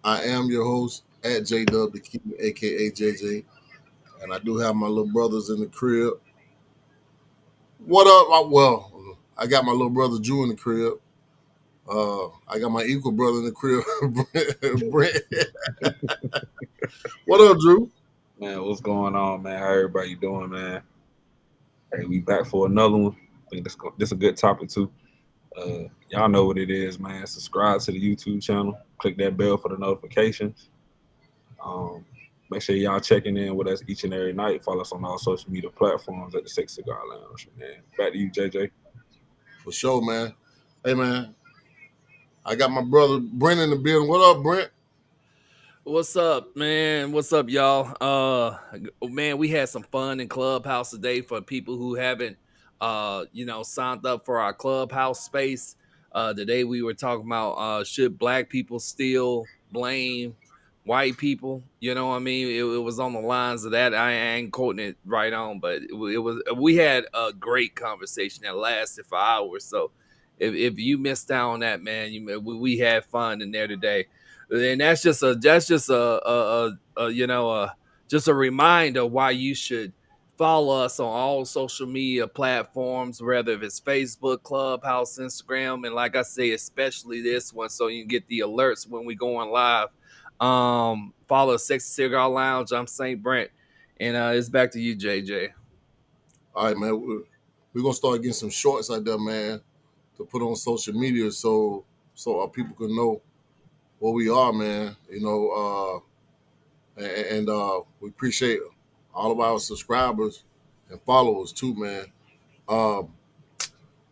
I am your host at JW the King, aka JJ, and I do have my little brothers in the crib. What up? I got my little brother Drew in the crib. I got my equal brother in the crib, Brent. What up, Drew? Man, what's going on, man? How everybody doing, man? Hey, we back for another one. I think this a good topic too. Y'all know what it is, man. Subscribe to the YouTube channel. Click that bell for the notifications. Um, Make sure y'all checking in with us each and every night. Follow us on all social media platforms at the Six Cigar Lounge. Man, back to you, JJ. For sure, man. Hey, man, I got my brother Brent in the building. What up, Brent? What's up, man? What's up, y'all? Man, we had some fun in Clubhouse today for people who haven't signed up for our Clubhouse space. Today we were talking about should black people still blame white people? You know what I mean? It was on the lines of that. I ain't quoting it right on, but it was we had a great conversation that lasted for hours. So if you missed out on that, man, we had fun in there today, and just a reminder why you should follow us on all social media platforms, whether if it's Facebook, Clubhouse, Instagram, and like I say, especially this one, so you can get the alerts when we go on live. Follow Sexy Cigar Lounge. I'm St. Brent, and it's back to you, JJ. All right, man. We're gonna start getting some shorts out there, man, to put on social media so our people can know what we are, man. And we appreciate all of our subscribers and followers too, man. Um,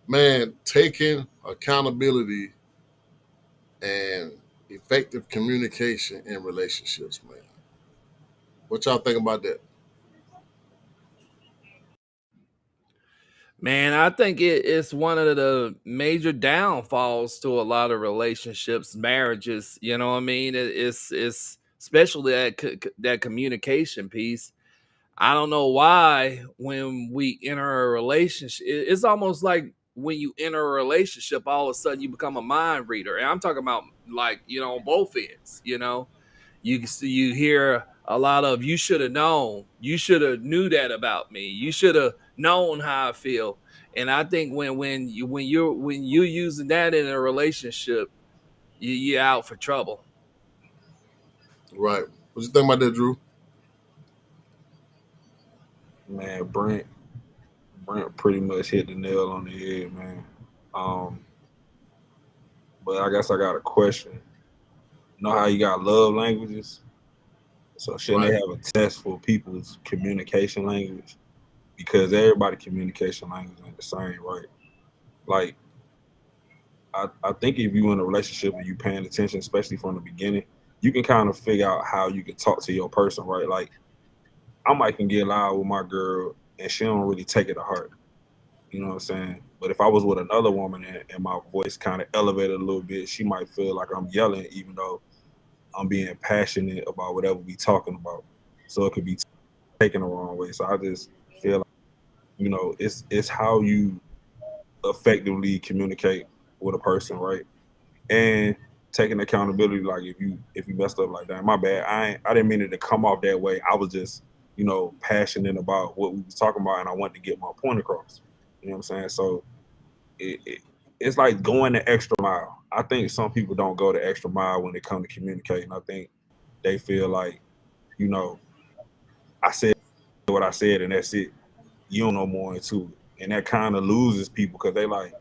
man, taking accountability and effective communication in relationships, man. What y'all think about that? Man, I think it's one of the major downfalls to a lot of relationships, marriages. You know what I mean? It's especially that communication piece. I don't know why when we enter a relationship, it's almost like when you enter a relationship, all of a sudden you become a mind reader, and I'm talking about like on both ends. You hear a lot of "you should have known," "you should have knew that about me," "you should have known how I feel," and I think when you're using that in a relationship, you're out for trouble. Right. What you think about that, Drew? Man, Brent pretty much hit the nail on the head, man. Um, but I guess I got a question. You know how you got love languages? So shouldn't Right. they have a test for people's communication language? Because everybody communication language ain't the same, right? Like I think if you in a relationship and you paying attention, especially from the beginning, you can kind of figure out how you can talk to your person, right? Like I might can get loud with my girl and she don't really take it to heart. You know what I'm saying? But if I was with another woman and my voice kind of elevated a little bit, she might feel like I'm yelling, even though I'm being passionate about whatever we talking about. So it could be taken the wrong way. So I just feel like it's how you effectively communicate with a person, right? And taking accountability. Like if you messed up like that, my bad. I didn't mean it to come off that way. I was just passionate about what we was talking about, and I wanted to get my point across. You know what I'm saying? So it's like going the extra mile. I think some people don't go the extra mile when it comes to communicating. I think they feel like you know I said what I said, and that's it. You don't know more into it, and that kind of loses people because they like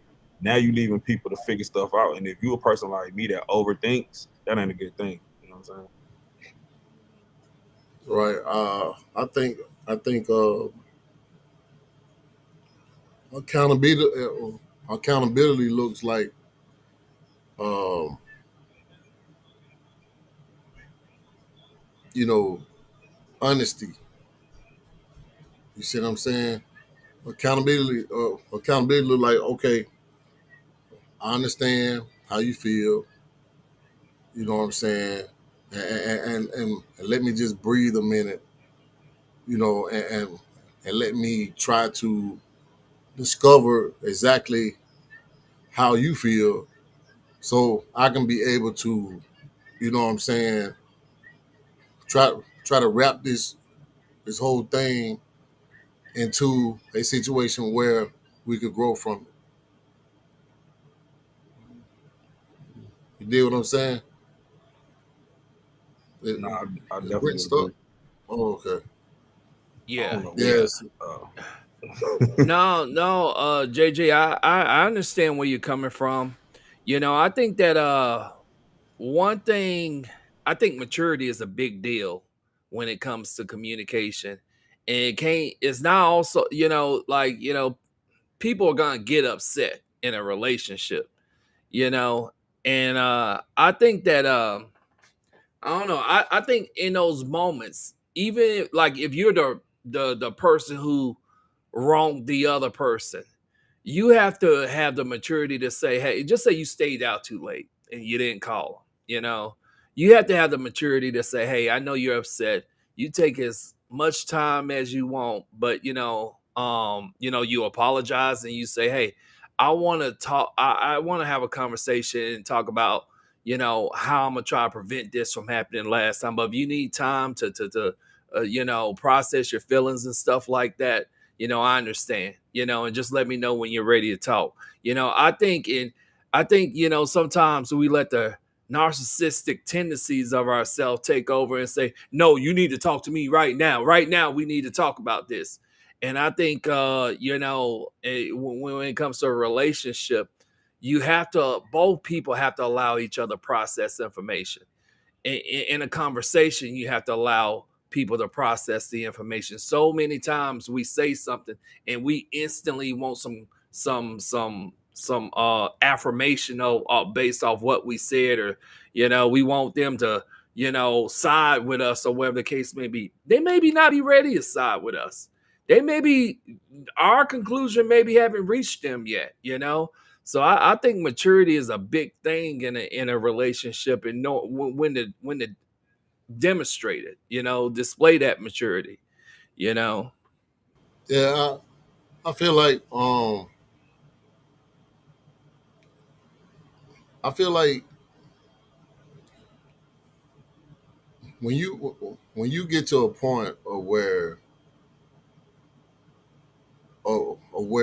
now you leaving people to figure stuff out. And if you a person like me that overthinks, that ain't a good thing. You know what I'm saying? Right. I think accountability accountability looks like um, you know honesty. You see what I'm saying? Accountability look like, okay, I understand how you feel. You know what I'm saying? And let me just breathe a minute. And let me try to discover exactly how you feel, so I can be able to you know what I'm saying, try to wrap this whole thing into a situation where we could grow from it. You dig what I'm saying? No, I Is Brent definitely stuck? agree. Oh, okay. I Yeah, don't know what. yeah. Yes. No, no, JJ, I understand where you're coming from. I think that one thing, I think maturity is a big deal when it comes to communication. And it's not also, like, people are gonna get upset in a relationship, you know. And I think that I don't know. I think in those moments, even like if you're the person who wronged the other person, you have to have the maturity to say, hey, just say you stayed out too late and you didn't call them, you have to have the maturity to say, hey, I know you're upset. You take as much time as you want, but you apologize and you say, hey, I want to talk, I want to have a conversation and talk about, how I'm gonna try to prevent this from happening last time. But if you need time to process your feelings and stuff like that, I understand, and just let me know when you're ready to talk. I think, sometimes we let the narcissistic tendencies of ourselves take over and say, no, you need to talk to me right now. Right now, we need to talk about this. And I think, when it comes to a relationship, both people have to allow each other process information. In a conversation, you have to allow people to process the information. So many times we say something and we instantly want some affirmation based off what we said, or we want them to side with us, or whatever the case may be. They maybe not be ready to side with us. They may be, our conclusion maybe haven't reached them yet. So I think maturity is a big thing in a relationship, and know when to demonstrate it, display that maturity, you know. Yeah, I feel like I feel like when you get to a point of where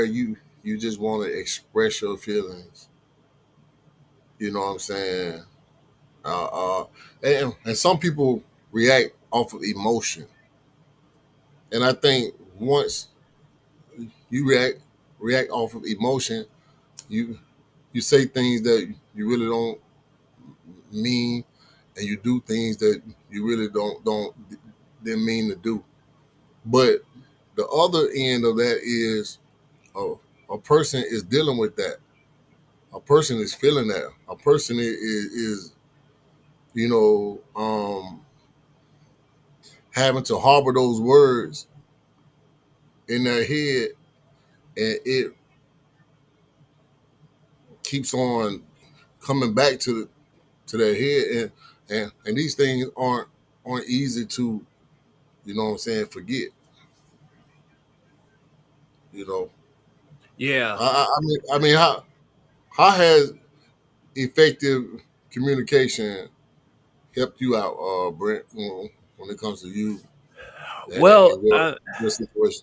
you just want to express your feelings, you know what I'm saying? Uh, uh, and some people react off of emotion, and I think once you react off of emotion, you you say things that you really don't mean, and you do things that you really don't didn't mean to do. But the other end of that is a, a person is dealing with that. A person is feeling that. A person is having to harbor those words in their head, and it keeps on coming back to their head, and these things aren't easy to, what I'm saying, forget. You know, Yeah. I mean, how has effective communication helped you out, Brent, when it comes to you Well, and your situation?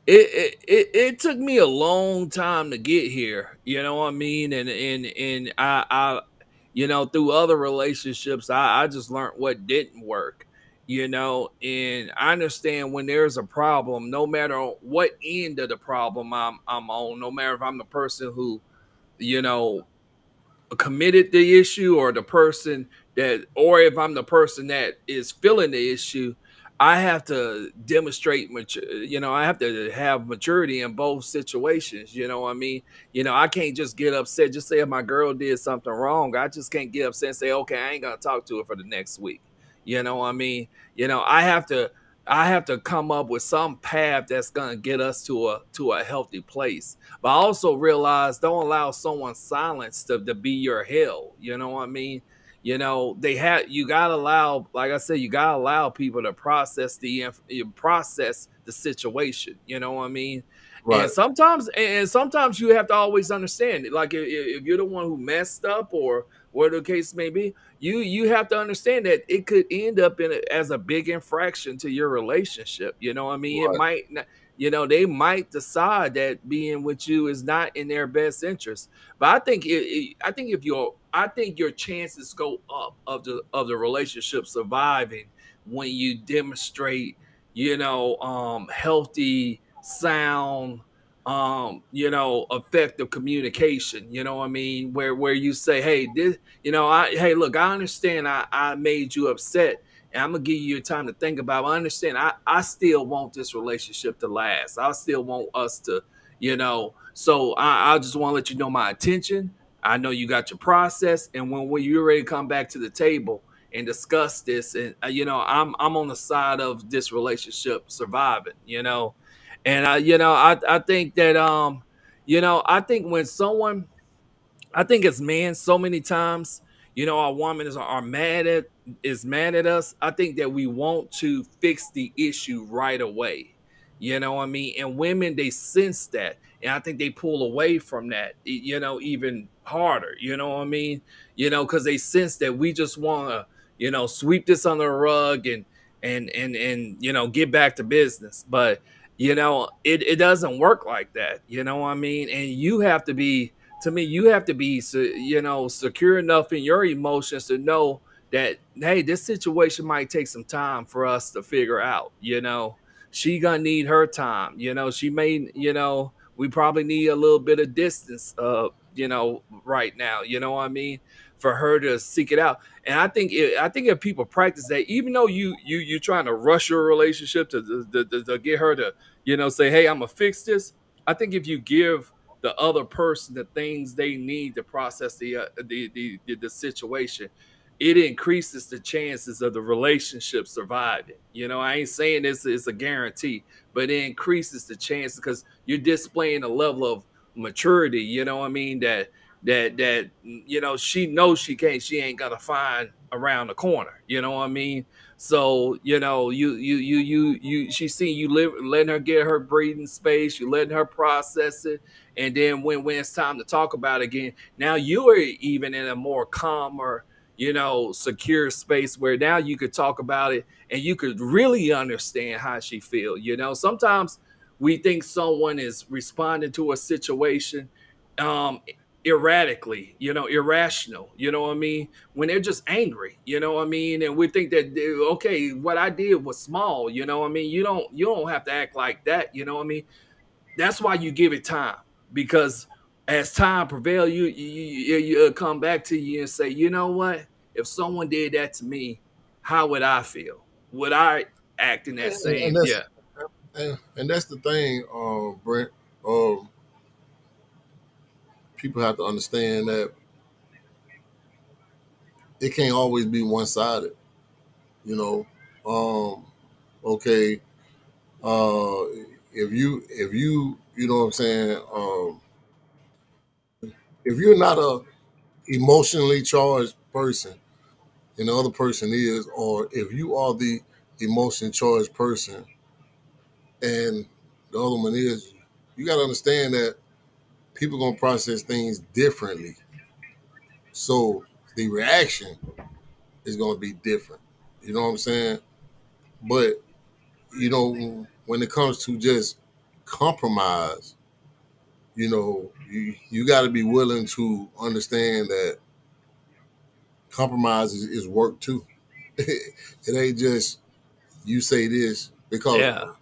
it took me a long time to get here, you know what I mean? And I through other relationships, I just learned what didn't work, and I understand when there's a problem, no matter what end of the problem I'm on, no matter if I'm the person who, you know, committed the issue, or the person that, or if I'm the person that is feeling the issue, I have to demonstrate I have to have maturity in both situations, you know what I mean? I can't just get upset. Just say if my girl did something wrong, I just can't get upset and say, okay, I ain't gonna talk to her for the next week. You know what I mean? I have to come up with some path that's gonna get us to a healthy place. But I also realize, don't allow someone's silence to be your hell. You know what I mean? You gotta allow, like I said, you gotta allow people to process the situation. You know what I mean? Right. And sometimes you have to always understand it. Like if you're the one who messed up or whatever the case may be, you have to understand that it could end up as a big infraction to your relationship. You know what I mean? It Right. might not, they might decide that being with you is not in their best interest. But I think your chances go up of the relationship surviving when you demonstrate, healthy, sound, effective communication. You know what I mean? Where you say, hey, this, hey, look, I understand I made you upset. And I'm gonna give you your time to think about it. I understand I still want this relationship to last. I still want us to, so I just want to let you know my intention. I know you got your process, and when you're ready to come back to the table and discuss this, and I'm on the side of this relationship surviving, and I think that I think when someone, I think as men, so many times, our woman is mad at us. I think that we want to fix the issue right away. You know what I mean? And women, they sense that. And I think they pull away from that, even harder. You know what I mean? Because they sense that we just want to, sweep this under the rug and get back to business. But it doesn't work like that. You know what I mean? And you have to be, to me, you have to be, secure enough in your emotions to know that, hey, this situation might take some time for us to figure out. She gonna need her time. She may, we probably need a little bit of distance, right now. You know what I mean? For her to seek it out. And I think if people practice that, even though you trying to rush your relationship to get her to, say, hey, I'm gonna fix this. I think if you give the other person the things they need to process the situation, it increases the chances of the relationship surviving. I ain't saying this is a guarantee, but it increases the chances because you're displaying a level of maturity. You know what I mean? That she knows she ain't gonna find around the corner. You know what I mean? So she seen you letting her get her breathing space, you letting her process it, and then when it's time to talk about it again, now you are even in a more calmer, secure space where now you could talk about it and you could really understand how she feel. Sometimes we think someone is responding to a situation um erratically, irrational, you know what I mean, when they're just angry, you know what I mean, and we think that, okay, what I did was small, you know what I mean, you don't have to act like that, you know what I mean. That's why you give it time, because as time prevail, you come back to you and say, you know what, if someone did that to me, how would I feel? Would I act in that And same? that's Yeah. and that's the thing, Brent. Um, People have to understand that it can't always be one sided. You know, okay, uh, if you you know what I'm saying, if you're not a emotionally charged person and the other person is, or if you are the emotion charged person and the other one is, you got to understand that people gonna process things differently. So the reaction is gonna be different. You know what I'm saying? But when it comes to just compromise, you got to be willing to understand that compromise is work too. It ain't just you say this because Yeah.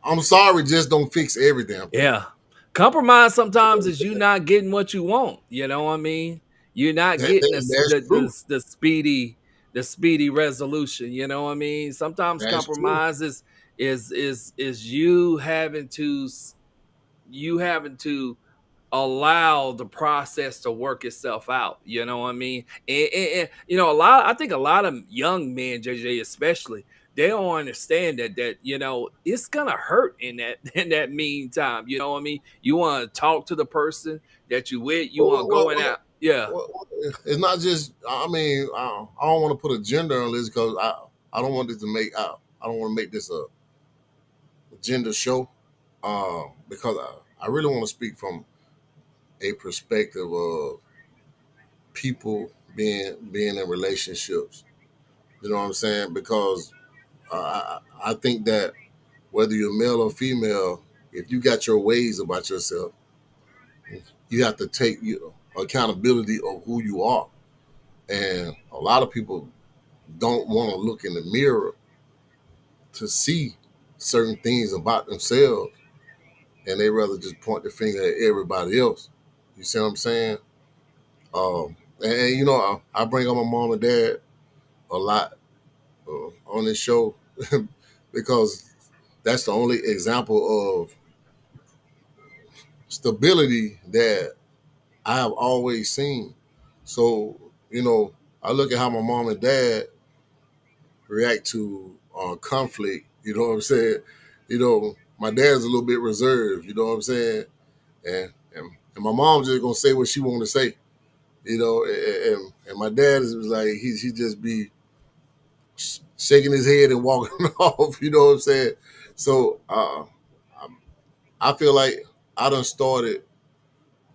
I'm sorry, just don't fix every damn thing. Yeah. Compromise sometimes is you not getting what you want. You know what I mean? You're not That, getting that that's true. the speedy resolution. You know what I mean? Sometimes That's true. compromise is you having to allow the process to work itself out. You know what I mean? And I think a lot of young men, JJ especially, they don't understand that it's gonna hurt in that in that meantime. You know what I mean? You want to talk to the person that you with. You want Well, to well, go in well, out. Yeah, it's not just. I mean, I don't want to put a gender on this because I don't want this to make. I don't want to make this a gender show. because I really want to speak from a perspective of people being in relationships. You know what I'm saying? Because I think that whether you're male or female, if you got your ways about yourself, you have to take accountability of who you are. And a lot of people don't want to look in the mirror to see certain things about themselves, and they rather just point the finger at everybody else. You see what I'm saying? And you know, I bring up my mom and dad a lot on this show because that's the only example of stability that I have always seen. So, you know, I look at how my mom and dad react to conflict. You know what I'm saying? You know, my dad's a little bit reserved. You know what I'm saying? And my mom's just gonna say what she want to say. You know, and my dad is like he just be shaking his head and walking off. You know what I'm saying? So I feel like I done started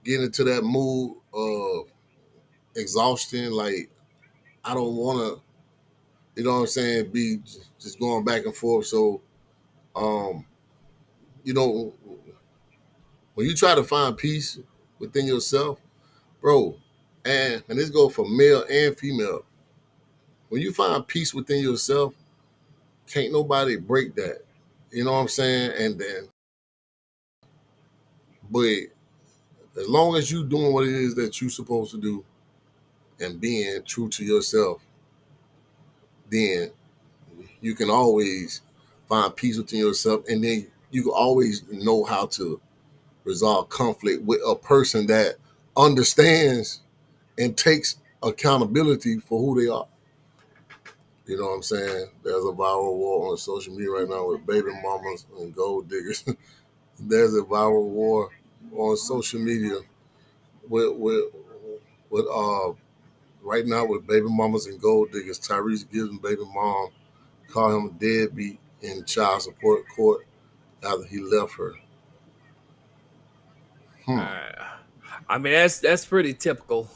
getting into that mood of exhaustion. Like I don't want to, you know what I'm saying, be just going back and forth. So, um, you know, when you try to find peace within yourself, bro, and this goes for male and female. When you find peace within yourself, can't nobody break that. You know what I'm saying? And then, but as long as you doing what it is that you supposed to do and being true to yourself, then you can always find peace within yourself, and then you can always know how to resolve conflict with a person that understands and takes accountability for who they are. You know what I'm saying? There's a viral war on social media right now with baby mamas and gold diggers. There's a viral war on social media with with right now with baby mamas and gold diggers. Tyrese Gibson baby mom called him a deadbeat in child support court after he left her. Hmm. I mean, that's pretty typical.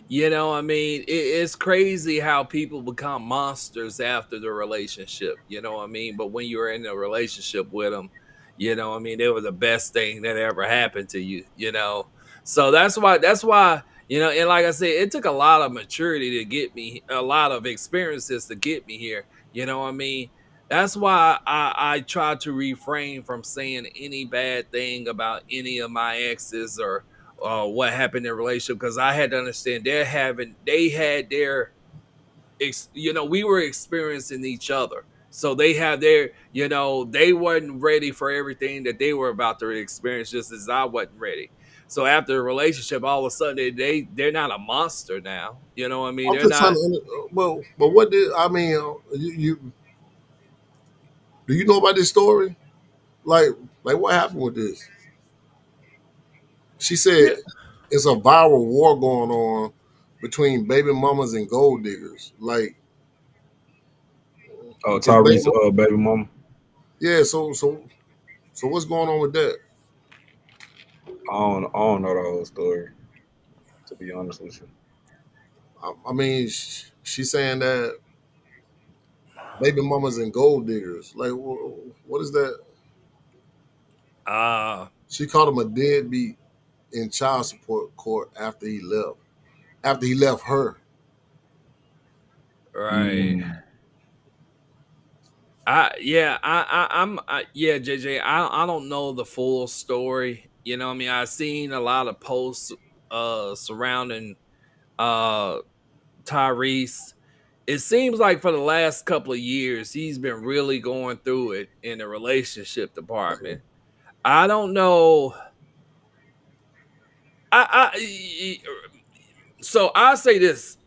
You know, I mean, it's crazy how people become monsters after the relationship. You know what I mean? But when you're in a relationship with them, you know, I mean, they were the best thing that ever happened to you. You know, so that's why you know, and like I said, it took a lot of maturity to get me, a lot of experiences to get me here. You know what I mean? That's why I try to refrain from saying any bad thing about any of my exes or what happened in a relationship, because I had to understand they had their you know, we were experiencing each other. So they have their, you know, they wasn't ready for everything that they were about to experience, just as I wasn't ready. So after the relationship, all of a sudden they're not a monster now. You know what I mean? I'm They're just trying not. to. Well, but what did I mean? You do you know about this story? Like, like what happened with this? She said Yeah. it's a viral war going on between baby mamas and gold diggers. Like, Oh, is Tyrese, baby mama. yeah. So what's going on with that? I don't know the whole story, to be honest with you. I mean, she's saying that baby mamas and gold diggers. Like, what is that? Uh She called him a deadbeat in child support court after he left. After he left her. right. Mm. Yeah, JJ. I don't know the full story. You know, what I mean, I've seen a lot of posts surrounding uh Tyrese. It seems like for the last couple of years he's been really going through it in the relationship department. I don't know. I so I say this.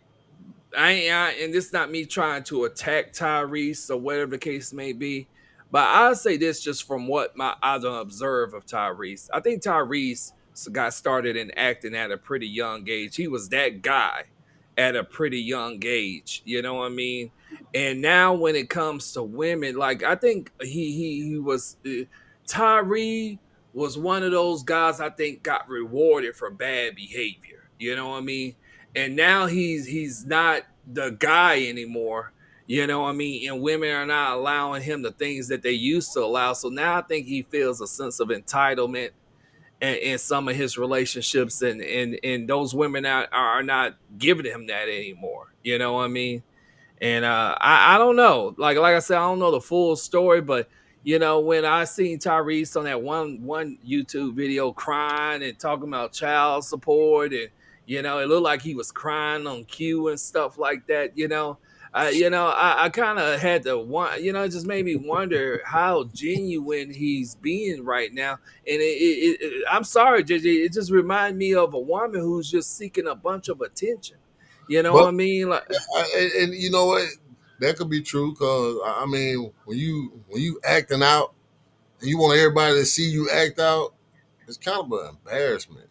And this is not me trying to attack Tyrese or whatever the case may be, but I'll say this just from what I don't observe of Tyrese. I think Tyrese got started in acting at a pretty young age. He was that guy at a pretty young age. You know what I mean? And now when it comes to women, like I think he was. Tyree was one of those guys I think got rewarded for bad behavior. You know what I mean? And now he's not the guy anymore. You know what I mean? And women are not allowing him the things that they used to allow. So now I think he feels a sense of entitlement in some of his relationships, and those women are not giving him that anymore. You know what I mean? And I don't know. Like I said, I don't know the full story, but when I seen Tyrese on that one YouTube video crying and talking about child support, and it looked like he was crying on cue and stuff like that. I kind of had to it just made me wonder how genuine he's being right now. And I'm sorry, JJ, it just reminded me of a woman who's just seeking a bunch of attention. You know what I But mean? Like, and you know what? That could be true because I mean, when you acting out and you want everybody to see you act out, it's kind of an embarrassment.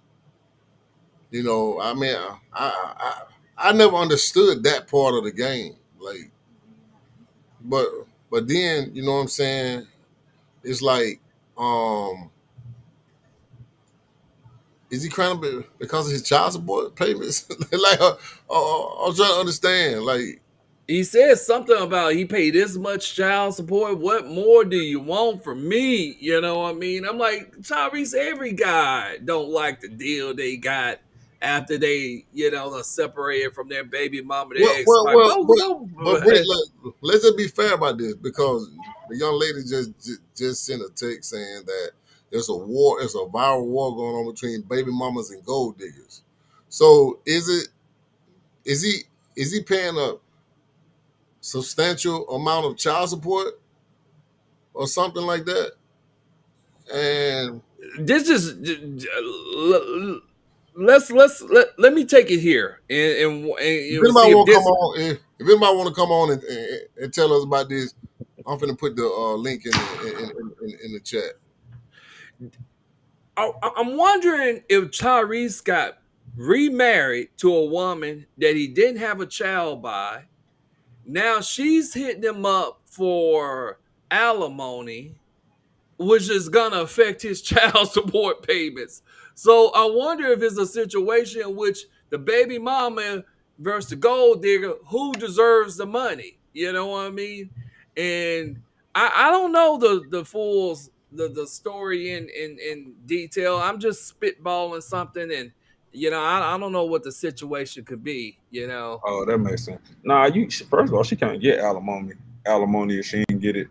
I mean, I never understood that part of the game. Like, but but then you know what I'm saying? It's like, um, is he crying because of his child support payments? Like, I'm trying to understand. Like, he said something about he paid this much child support. What more do you want from me? You know what I mean? I'm like, Tyrese, every guy don't like the deal they got after they, done separated from their baby mama, well, their well, ex-wife. well, Go, but, but go. wait, let's just be fair about this because the young lady just sent a text saying that there's a war, there's a viral war going on between baby mamas and gold diggers. So is he is he paying a substantial amount of child support or something like that? And This is let me take it here if see anybody if want to come this. on, if anybody want to come on and tell us about this, I'm finna put the link in the chat. I'm wondering if Tyrese got remarried to a woman that he didn't have a child by. Now she's hitting him up for alimony, which is gonna affect his child support payments. So I wonder if it's a situation in which the baby mama versus the gold digger, who deserves the money? You know what I mean? And I don't know the full the story in detail. I'm just spitballing something, and I don't know what the situation could be. Oh, that makes sense. Nah, first of all, she can't get alimony. Alimony if she didn't get it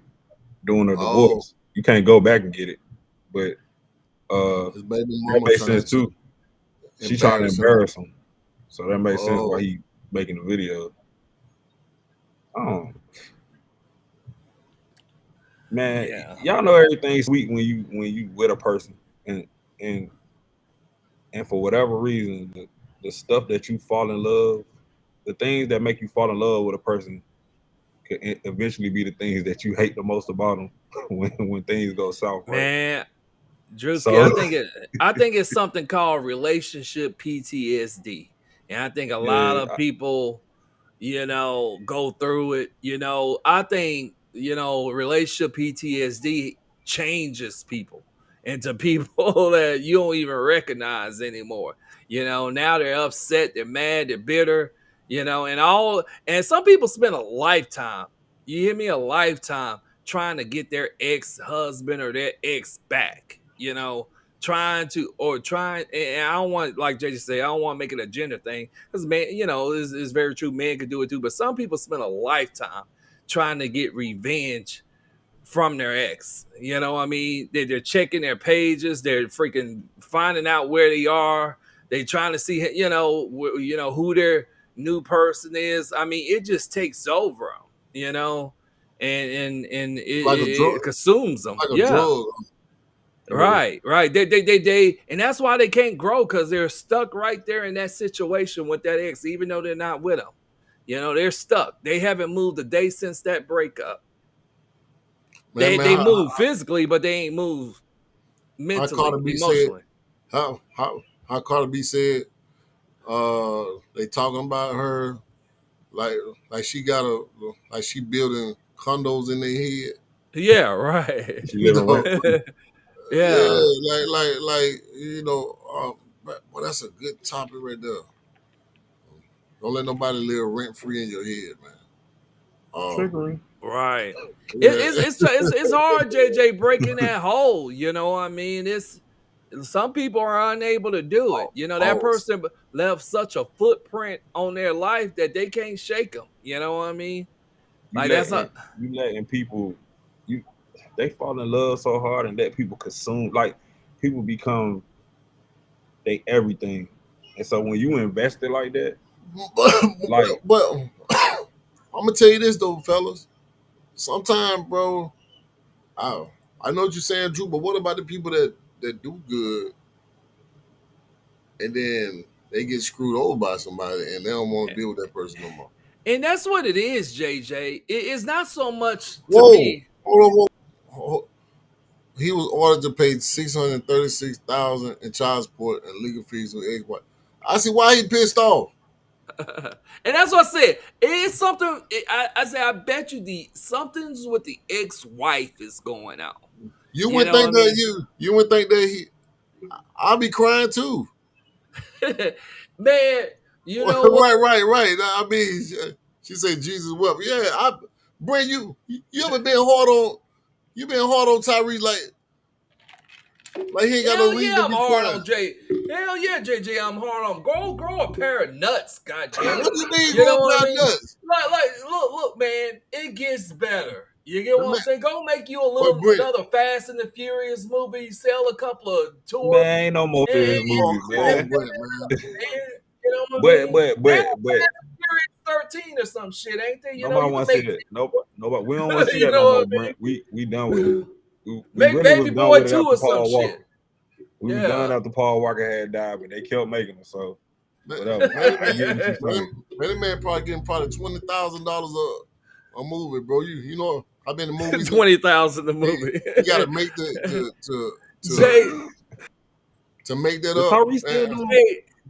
during a Oh, divorce. You can't go back and get it. But his baby that mama makes trying sense to too. She trying to embarrass him. embarrass him. So that makes sense why Oh, he making the video. Oh man, Yeah. y'all know everything's sweet when you with a person and and for whatever reason the stuff that you fall in love, the things that make you fall in love with a person could eventually be the things that you hate the most about them when things go south, right? Man, Drewski, So I think it's something called relationship PTSD. And I think a lot yeah, of people, go through it. I think, relationship PTSD changes people into people that you don't even recognize anymore. Now they're upset, they're mad, they're bitter, and some people spend a lifetime. You hear me? A lifetime trying to get their ex-husband or their ex back, trying, and I don't want, like JJ say, I don't want to make it a gender thing, because man, it's very true, men can do it too, but some people spend a lifetime trying to get revenge from their ex. You know what I mean? They're checking their pages, they're freaking finding out where they are, they trying to see, who their new person is. I mean, it just takes over them, and like a drug, it consumes them. like a Yeah. drug. Right. They and that's why they can't grow, because they're stuck right there in that situation with that ex, even though they're not with them. They're stuck. They haven't moved a day since that breakup. Man, They how, move physically, but they ain't move how mentally, Carter B said, emotionally. how Carter B said, they talking about her like like she got a like she building condos in their head. Yeah, right. she You living know, rent free. Yeah. like you know. Well, that's a good topic right there. Don't let nobody live rent free in your head, man. Triggering. Right. Yeah. It's hard, JJ, breaking that hole. You know what I mean? It's some people are unable to do it. You know, that Pause. person left such a footprint on their life that they can't shake them. You know what I mean? Like that's a You letting people they fall in love so hard and let people consume, like people become they everything. And so when you invest it like that, like But I'm gonna tell you this though, fellas. Sometimes, bro, I know what you're saying, Drew. But what about the people that do good and then they get screwed over by somebody and they don't want to deal with that person no more? and that's what it is, JJ. It's not so much to Whoa, me. hold on, whoa. He was ordered to pay $636,000 in child support and legal fees with ex-wife. I see why he pissed off. And that's what I said. It's something. I say. I bet you something's with the ex-wife is going on. You You would know what I think mean? that you would think that he. I'll be crying too. Man, you know what? Right. I mean, she said Jesus wept. Yeah, Brent, you ever been hard on? You been hard on Tyrese like he ain't got no Hell reason yeah, to I'm be hard crying. on Jay. Hell yeah, JJ, I'm hard on. Grow a pair of nuts, goddamn it. What do you mean, You grow know up what I our mean? nuts? Look, man, it gets better. You get But, what I'm saying? Go make you but Brent, another Fast and the Furious movie, sell a couple of tours, man, ain't no more and, serious oh, movies, come man. on, Brent, man. you know what I But mean? but They but have but Fast and Furious 13 or some shit, ain't they? You know, nobody you can want to see make that. Nope, nobody. We don't want to see you that no know what more, I Brent. We done with it. mean? We Make really was Baby done Boy with it 2 after or some Paul shit. Walker. We was Yeah. done after Paul Walker had died, but they kept making them. So Man, whatever. I get what you're saying. that man probably getting $20,000 a movie, bro. You know, I've been in movies. 20,000 the movie. You got to make Jay, to make that Is up. Tyrese still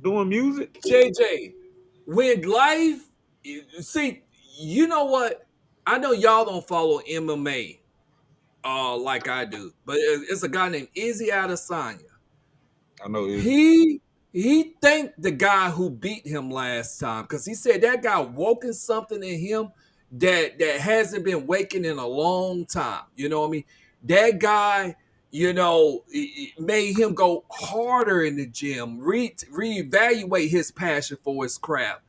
doing music? JJ, when life, see, you know what? I know y'all don't follow MMA like I do, but it's a guy named Izzy Adesanya. I know is He thanked the guy who beat him last time because he said that guy woken something in him that hasn't been waking in a long time. You know what I mean? That guy, you know, it made him go harder in the gym, reevaluate his passion for his craft.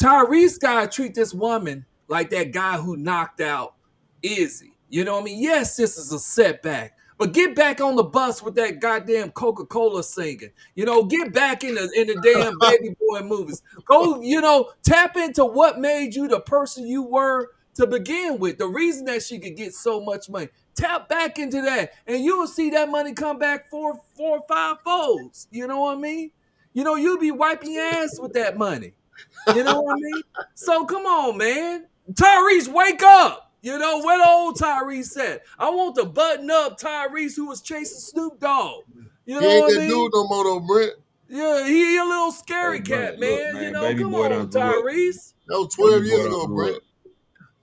Tyrese gotta treat this woman like that guy who knocked out Izzy. You know what I mean? Yes, this is a setback. But get back on the bus with that goddamn Coca-Cola singing. You know, get back in the damn baby boy movies. Go, you know, tap into what made you the person you were to begin with. The reason that she could get so much money. Tap back into that. And you will see that money come back four or five folds. You know what I mean? You know, you'll be wiping your ass with that money. You know what I mean? So come on, man. Tyrese, wake up. You know, where the old Tyrese at? I want the button up Tyrese who was chasing Snoop Dogg. You He know ain't what I that mean? dude no more though, Brent. Yeah, he a little hey scary cat, Brent, look, man. You man, know, baby come boy on, done grew up. Tyrese. That was Baby 12 boy years done ago, grew Brent. up.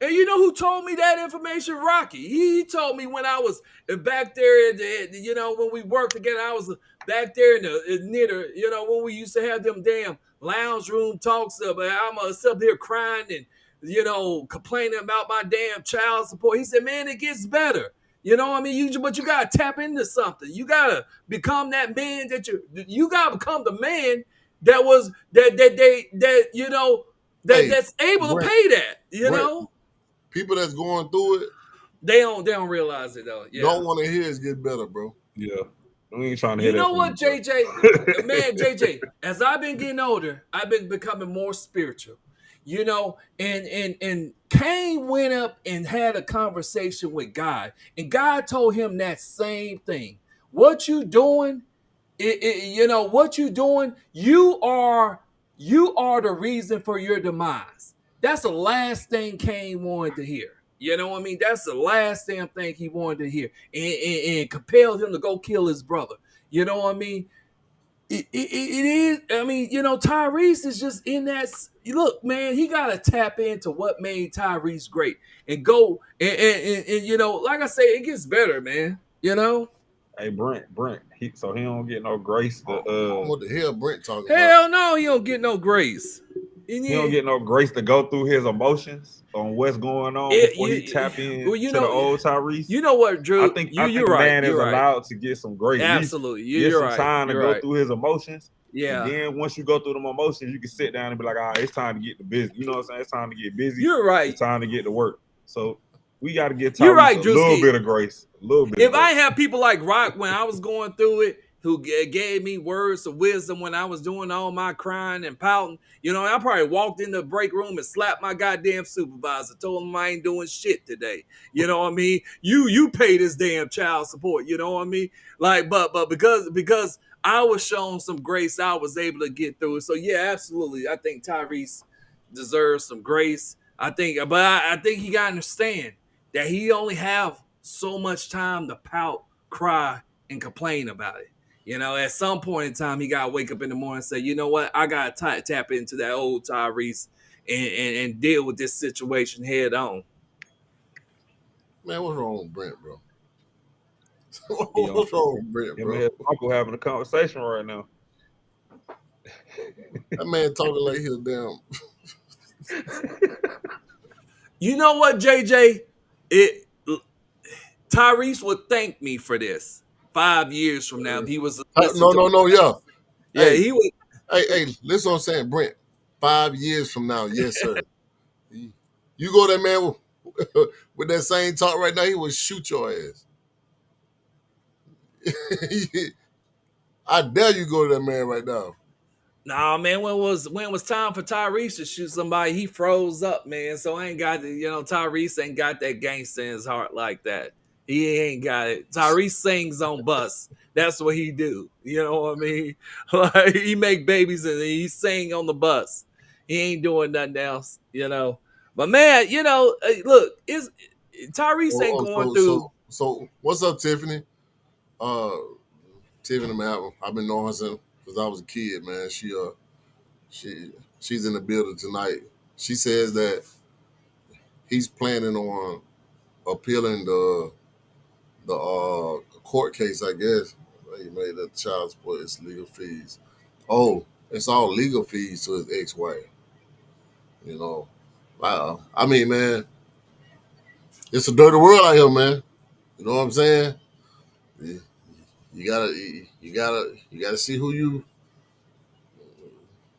And you know who told me that information? Rocky. He told me when I was back there, you know, when we worked together, I was back there near the, you know, when we used to have them damn lounge room talks up. I'm up here crying and, you know, complaining about my damn child support. He said, man, it gets better. You know what I mean? But you gotta tap into something. You gotta become that man that you gotta become the man that you know Hey, that's able to Brent, pay that. You Brent, know. people that's going through it They don't realize it though. Yeah. don't want to hear it get better, bro. Yeah, we ain't trying to hear You that know from what, you, JJ? bro. Man, JJ, as I've been getting older, I've been becoming more spiritual. You know, and Cain went up and had a conversation with God, and God told him that same thing. What you doing? You know what you doing? You are the reason for your demise. That's the last thing Cain wanted to hear. You know what I mean? That's the last damn thing he wanted to hear, and compelled him to go kill his brother. You know what I mean? It is. I mean, you know, Tyrese is just in that. Look, man, he got to tap into what made Tyrese great and go and you know, like I say, it gets better, man. You know. Hey Brent, so he don't get no grace. What the hell Brent talking about? Hell no, he don't get no grace. And He don't get no grace to go through his emotions on what's going on before he tap in well, you to know, the old Tyrese. You know what, Drew? I think you're right. man You're is right. allowed to get some grace. Absolutely, get you're some right. time to You're go right. through his emotions. Yeah. And then once you go through them emotions, you can sit down and be like, all right, it's time to get to business. You know what I'm saying? It's time to get busy. You're right. It's time to get to work. So we got to get You're Tyrese right, a little bit of grace. A little bit. If I had people like Rock when I was going through it, who gave me words of wisdom when I was doing all my crying and pouting, you know, I probably walked in the break room and slapped my goddamn supervisor, told him I ain't doing shit today. You know what I mean? You pay this damn child support. You know what I mean? Like, but because I was shown some grace, I was able to get through it. So yeah, absolutely, I think Tyrese deserves some grace. I think he got to understand that he only have so much time to pout, cry, and complain about it. You know, at some point in time, he got to wake up in the morning and say, you know what, I got to tap into that old Tyrese and deal with this situation head on. Man, what's wrong with Brent, bro? What's wrong with Brent, bro? His uncle having a conversation right now. That man talking like he's damn. You know what, JJ? Tyrese would thank me for this 5 years from now if he was. Yeah, he would. Hey, listen what I'm saying, Brent. 5 years from now, yes, sir. You go that man with that same talk right now, he would shoot your ass. I dare you go to that man right now. Nah, man, when was time for Tyrese to shoot somebody, he froze up, man. So I ain't got Tyrese ain't got that gangster in his heart like that. He ain't got it. Tyrese sings on bus. That's what he do. You know what I mean? Like, he make babies and he sing on the bus. He ain't doing nothing else, you know. But man, look, Tyrese ain't going through. So what's up, Tiffany? Tiffany, man, I've been knowing her since I was a kid, man. She's in the building tonight. She says that he's planning on appealing the court case, I guess. He made that child support, it's legal fees. Oh, it's all legal fees to his ex-wife. You know, wow. I mean, man, it's a dirty world out here, man. You know what I'm saying? You gotta see who you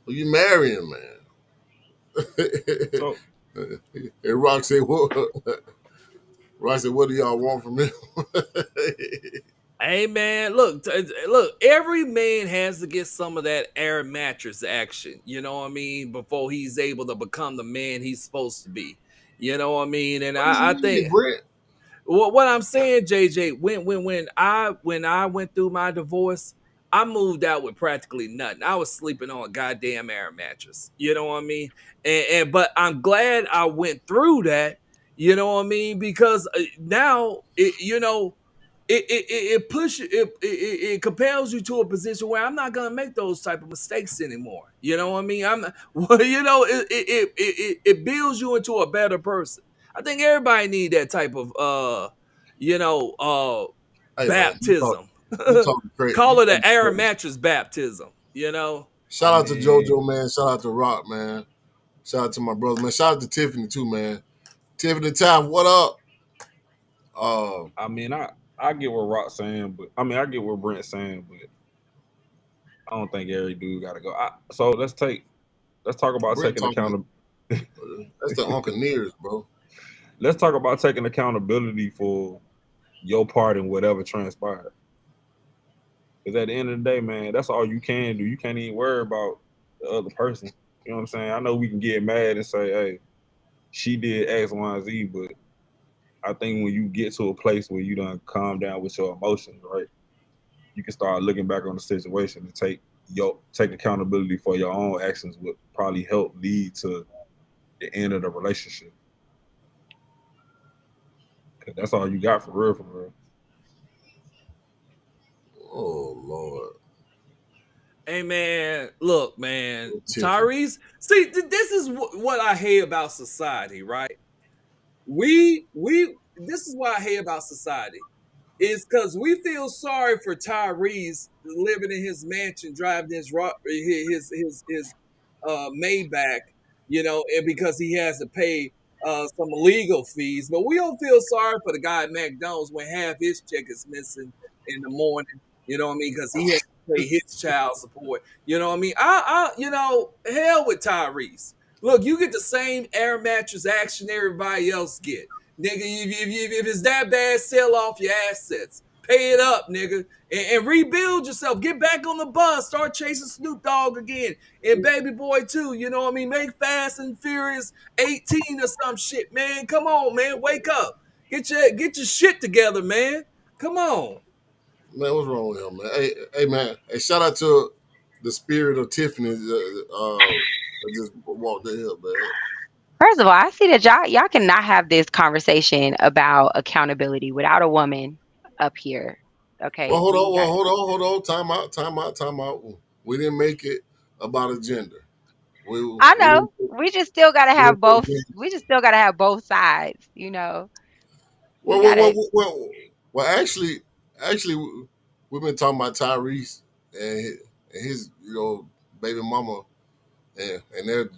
marrying, man. So, and Rock said, "What? Rock said, what do y'all want from him?" Hey man, look! Every man has to get some of that air mattress action. You know what I mean? Before he's able to become the man he's supposed to be. You know what I mean? And I think what I'm saying, JJ, when I went through my divorce, I moved out with practically nothing. I was sleeping on a goddamn air mattress. You know what I mean? But I'm glad I went through that. You know what I mean? Because now it compels you to a position where I'm not gonna make those type of mistakes anymore. You know what I mean? It builds you into a better person. I think everybody need that type of baptism. Call it an air mattress baptism. You know. Shout out to JoJo, man. Shout out to Rock, man. Shout out to my brother, man. Shout out to Tiffany too, man. Tiffany Time, what up? I mean, I get what Rock's saying, but I get what Brent's saying, but I don't think every dude got to go. So let's talk about Brent taking accountability. That's the Uncle Nears, bro. Let's talk about taking accountability for your part in whatever transpired. Because at the end of the day, man, that's all you can do. You can't even worry about the other person. You know what I'm saying? I know we can get mad and say, hey, she did X, Y, and Z, but I think when you get to a place where you done calm down with your emotions, right, you can start looking back on the situation and take accountability for your own actions would probably help lead to the end of the relationship. Cause that's all you got for real. Oh Lord. Hey man, look, man, Tyrese. See, this is what I hate about society, right? This is what I hate about society. It's because we feel sorry for Tyrese living in his mansion, driving his Maybach, and because he has to pay some legal fees. But we don't feel sorry for the guy at McDonald's when half his check is missing in the morning. You know what I mean? Because he has to pay his child support. You know what I mean? Hell with Tyrese. Look, you get the same air mattress action everybody else get. Nigga, if it's that bad, sell off your assets. Pay it up, nigga. And rebuild yourself. Get back on the bus. Start chasing Snoop Dogg again. And Baby Boy too. You know what I mean? Make Fast and Furious 18 or some shit, man. Come on, man. Wake up. Get your shit together, man. Come on. Man, what's wrong with him, man? Hey, man. Hey, shout out to the spirit of Tiffany that just walked the hill, man. First of all, I see that y'all cannot have this conversation about accountability without a woman up here. Okay. Well, hold on. Time out. We didn't make it about a gender. I know. We just still gotta have both. We just still gotta have both sides, you know. Well, actually, we've been talking about Tyrese and his baby mama, and their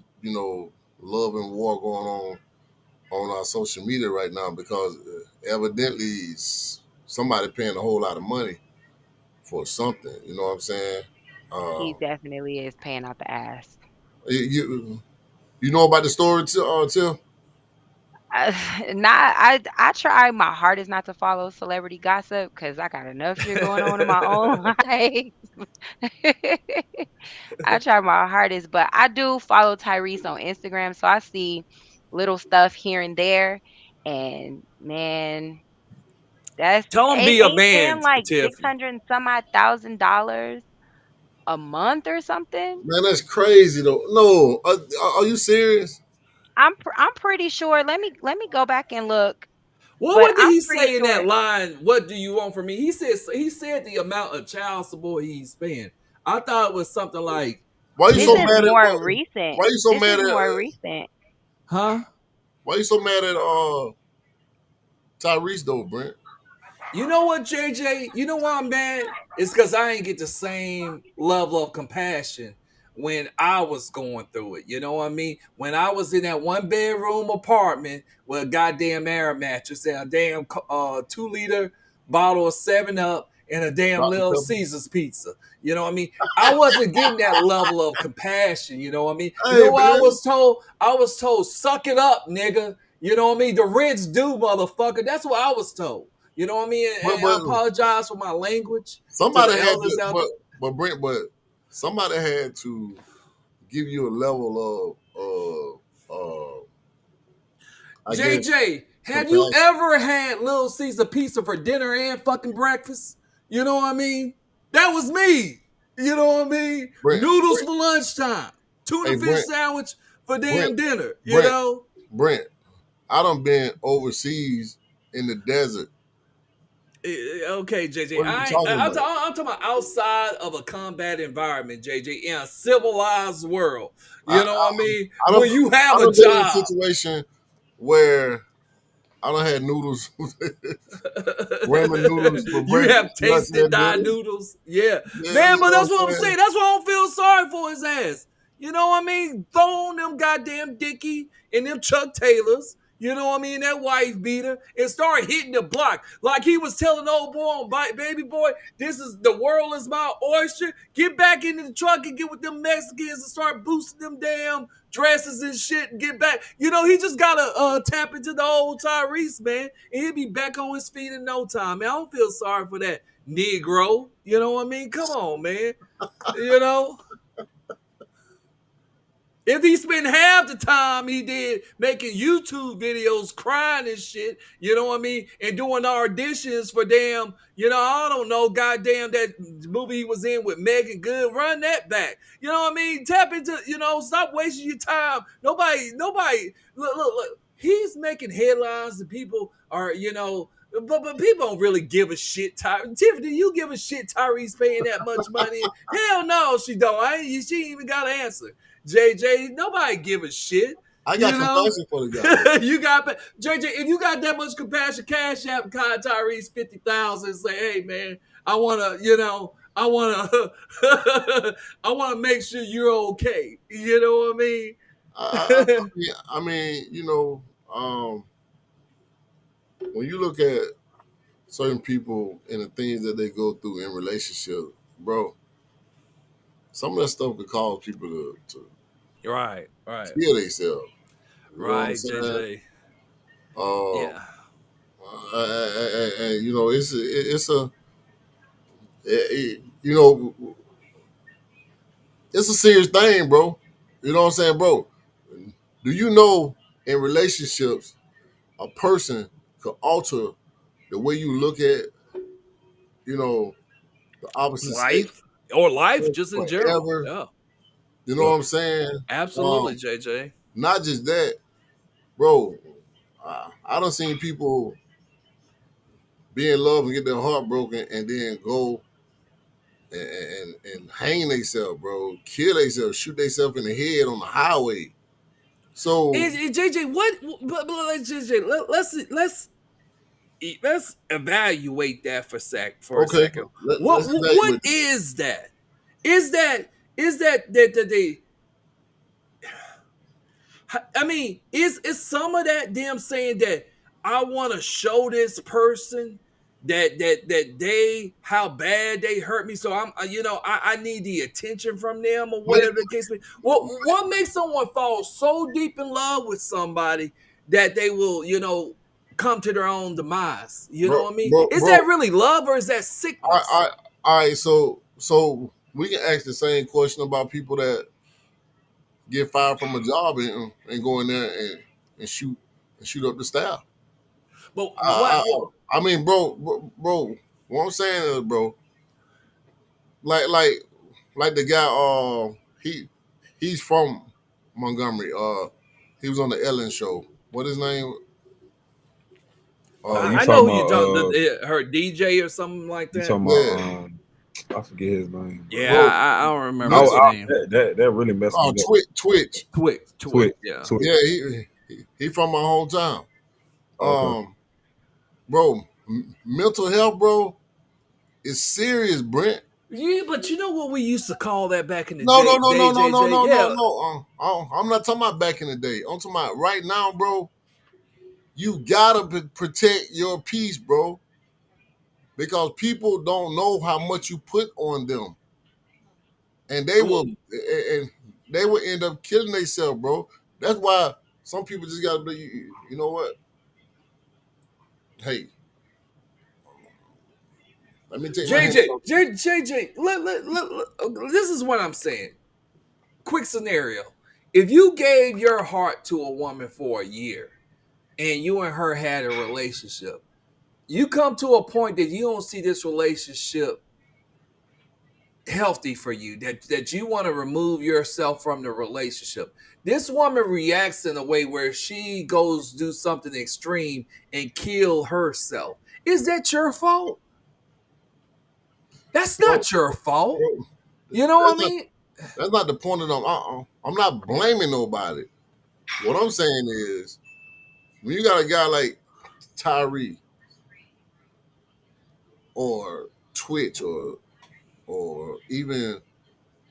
love and war going on our social media right now because evidently somebody paying a whole lot of money for something. You know what I'm saying? He definitely is paying out the ass. You know about the story, Till? I try my hardest not to follow celebrity gossip because I got enough shit going on in my own life. I try my hardest, but I do follow Tyrese on Instagram, so I see little stuff here and there. And man, that's Tell him be a man, like Tiff. $600 and some odd $1,000 a month or something. Man, that's crazy though. No, are you serious? I'm pretty sure. Let me go back and look. What did he say in that line? What do you want from me? He said the amount of child support he's paying. I thought it was something like. Why you so mad at? Recent. Why you so mad at? More recent. Huh? Why you so mad at Tyrese though, Brent? You know what, JJ? You know why I'm mad? It's because I ain't get the same level of compassion when I was going through it. You know what I mean? When I was in that 1-bedroom apartment with a goddamn air mattress and a damn 2-liter bottle of 7-Up and a damn Little Caesars pizza. You know what I mean? I wasn't getting that level of compassion. You know what I mean? You know what I was told? I was told, suck it up, nigga. You know what I mean? The rich do, motherfucker. That's what I was told. You know what I mean? And I apologize for my language. Somebody had to, but somebody had to give you a level of JJ, have you ever had Little Caesar pizza for dinner and fucking breakfast? You know what I mean? That was me. You know what I mean? Noodles for lunchtime. Tuna fish sandwich for damn dinner. You know? Brent, I done been overseas in the desert. Okay, JJ. I'm talking about outside of a combat environment, JJ, in a civilized world. You know what I mean? When you have a job. In a situation where I done had noodles, ramen noodles for breakfast. You have tasted thy noodles. Yeah. Man, but that's what I'm saying. That's why I don't feel sorry for his ass. You know what I mean? Throw on them goddamn Dickie and them Chuck Taylors. You know what I mean? That wife beater and start hitting the block. Like he was telling old boy on Baby Boy, the world is my oyster. Get back into the truck and get with them Mexicans and start boosting them damn dresses and shit and get back. You know, he just got to tap into the old Tyrese, man. And he'll be back on his feet in no time, man. I don't feel sorry for that Negro. You know what I mean? Come on, man. You know? If he spent half the time he did making YouTube videos crying and shit, you know what I mean? And doing auditions for damn, I don't know, goddamn that movie he was in with Megan Good, run that back. You know what I mean? Tap into, stop wasting your time. Nobody, look. He's making headlines and people are, but people don't really give a shit. Tiffany, do you give a shit Tyrese paying that much money? Hell no, she don't. She ain't even got an answer. JJ, nobody give a shit. I got You know, compassion for the guy. you got JJ. If you got that much compassion, cash app Kai Tyrese 50,000 and say, "Hey man, I wanna, I wanna, I wanna make sure you're okay." You know what I mean? I mean, when you look at certain people and the things that they go through in relationships, bro, some of that stuff could cause people to Right. kill themselves. You know what I'm Right, saying? JJ. Um, Yeah. and it's a you know it's a serious thing, bro. You know what I'm saying, bro? Do you know in relationships a person could alter the way you look at you know the opposite sex Life or life just in general. forever? Yeah. You know what Right. I'm saying? Absolutely, JJ. Not just that, bro. I done seen people be in love and get their heart broken and then go and hang themselves, bro. Kill themselves, shoot themselves in the head on the highway. So And JJ, but JJ, let's evaluate that for a okay, second. let's What evaluate it. is that? Is that they? I mean, is some of that them saying that I want to show this person that they how bad they hurt me, so I need the attention from them or Man, whatever the case may be. What makes someone fall so deep in love with somebody that they will come to their own demise? You know bro, what I mean? bro, Is bro. that really love or is that sickness? All right. So we can ask the same question about people that get fired from a job and go in there and shoot up the staff. But I, I mean, bro, what I'm saying is, bro, like like like the guy, he's from Montgomery. He was on the Ellen show. What his name? Oh, you I talking know who you about talking her DJ or something like you that. talking Yeah, about I forget his name, bro. Yeah, bro. I don't remember Mental, his name. That really messed me up. Twitch. Twitch, Twitch, yeah. Twitch. Yeah, he from my hometown. Okay. Bro, mental health, bro, is serious, Brent. Yeah, but you know what we used to call that back in the No, no, day, no, no, no, no, JJ? no, no, Yeah. no. I'm not talking about back in the day. I'm talking about right now, bro. You gotta protect your peace, bro, because people don't know how much you put on them, and Well, and they will end up killing themselves, bro. That's why some people just gotta be. You know what? Hey, let me take my hands JJ, off. JJ, this is what I'm saying. Quick scenario. If you gave your heart to a woman for a year and you and her had a relationship, you come to a point that you don't see this relationship healthy for you, that you want to remove yourself from the relationship. This woman reacts in a way where she goes do something extreme and kill herself. Is that your fault? That's Bro, not your fault. bro, You know what that's I not mean? that's not the point of them. I'm not blaming nobody. What I'm saying is, when you got a guy like Tyree or Twitch or even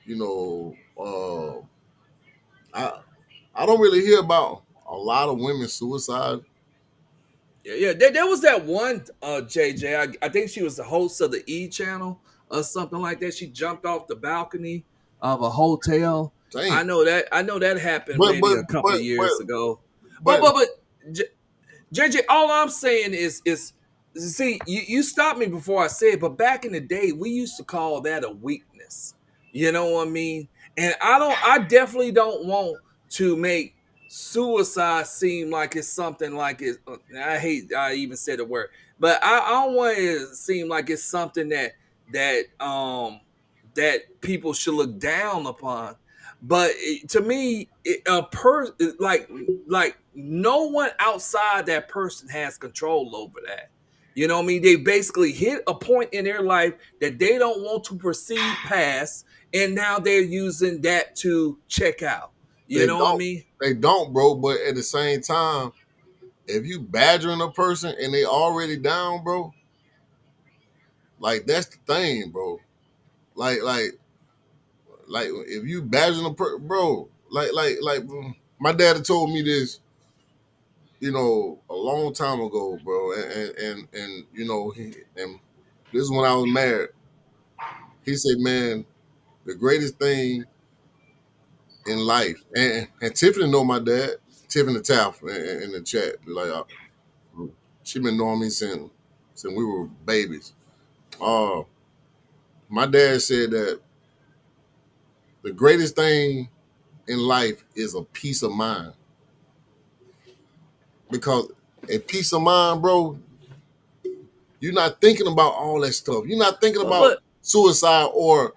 you know, I I don't really hear about a lot of women suicide. Yeah. There was that one JJ. I think she was the host of the E channel or something like that. She jumped off the balcony of a hotel. Damn, I know that happened but maybe but a couple but of but years ago. But but JJ, all I'm saying is see, you stopped me before I said, but back in the day, we used to call that a weakness. You know what I mean? And I definitely don't want to make suicide seem like it's something like it. I hate I even said the word, but I don't want it to seem like it's something that people should look down upon. But to me, like no one outside that person has control over that. You know what I mean? They basically hit a point in their life that they don't want to proceed past, and now they're using that to check out. You They know what I don't. mean? They don't, bro. But at the same time, if you badgering a person and they already down, bro, like that's the thing, bro. Like if you badgering a person, bro, like my dad had told me this, a long time ago, bro, and and this is when I was married. He said, man, the greatest thing in life, and Tiffany know my dad, Tiffany Taff in the chat, like she been knowing me since we were babies. Uh, my dad said that the greatest thing in life is a peace of mind, because a peace of mind, bro, you're not thinking about all that stuff. You're not thinking But about but suicide or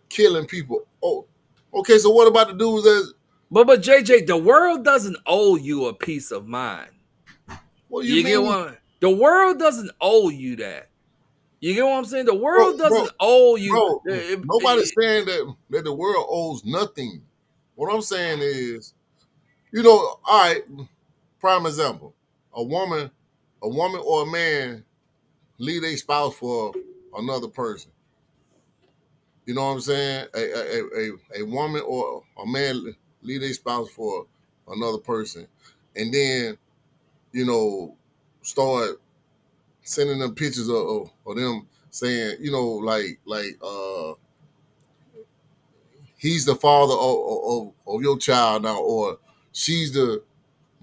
killing people. Oh, okay. So what about the dudes that? but JJ, the world doesn't owe you a peace of mind. What do you You get mean, what? The world doesn't owe you that. You get what I'm saying? The bro? world Bro, doesn't owe you. bro. Nobody's saying that the world owes nothing. What I'm saying is, all right. Prime example: a woman or a man leave a spouse for another person. You know what I'm saying? A woman or a man leave a spouse for another person, and then start sending them pictures of them saying, he's the father of your child now, or she's the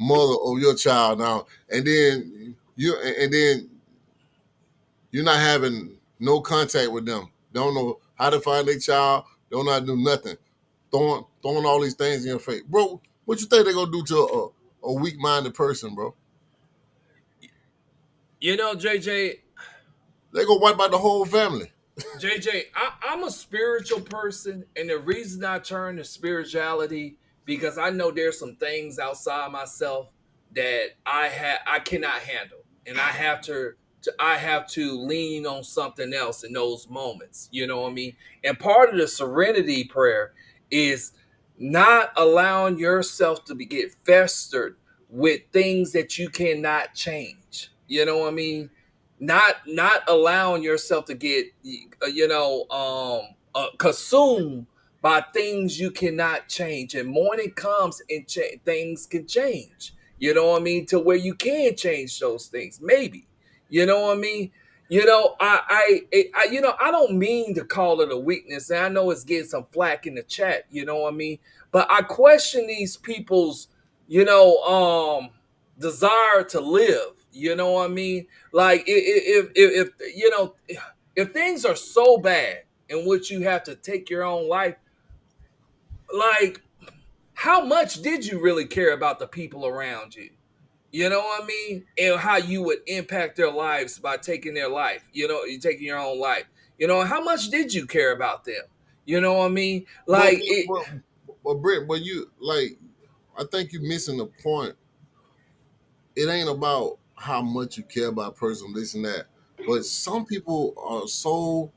mother of your child now, and then you're not having no contact with them. Don't know how to find their child. Don't know how to do nothing. Throwing all these things in your face, bro. What you think they're gonna do to a weak-minded person, bro? JJ, They gonna wipe out the whole family. I'm a spiritual person, and the reason I turn to spirituality because I know there's some things outside myself that I cannot handle, and I have to lean on something else in those moments. You know what I mean? And part of the serenity prayer is not allowing yourself to get festered with things that you cannot change. You know what I mean? Not allowing yourself to get consumed by things you cannot change. And morning comes and things can change. You know what I mean? To where you can change those things, maybe. You know what I mean? I don't mean to call it a weakness, and I know it's getting some flack in the chat. You know what I mean? But I question these people's, desire to live. You know what I mean? Like if things are so bad in which you have to take your own life, like how much did you really care about the people around you? You know what I mean? And how you would impact their lives by taking their life. You taking your own life. How much did you care about them? You know what I mean? But Like it. Britt, but you I think you're missing the point. It ain't about how much you care about a person, this and that. But some people are so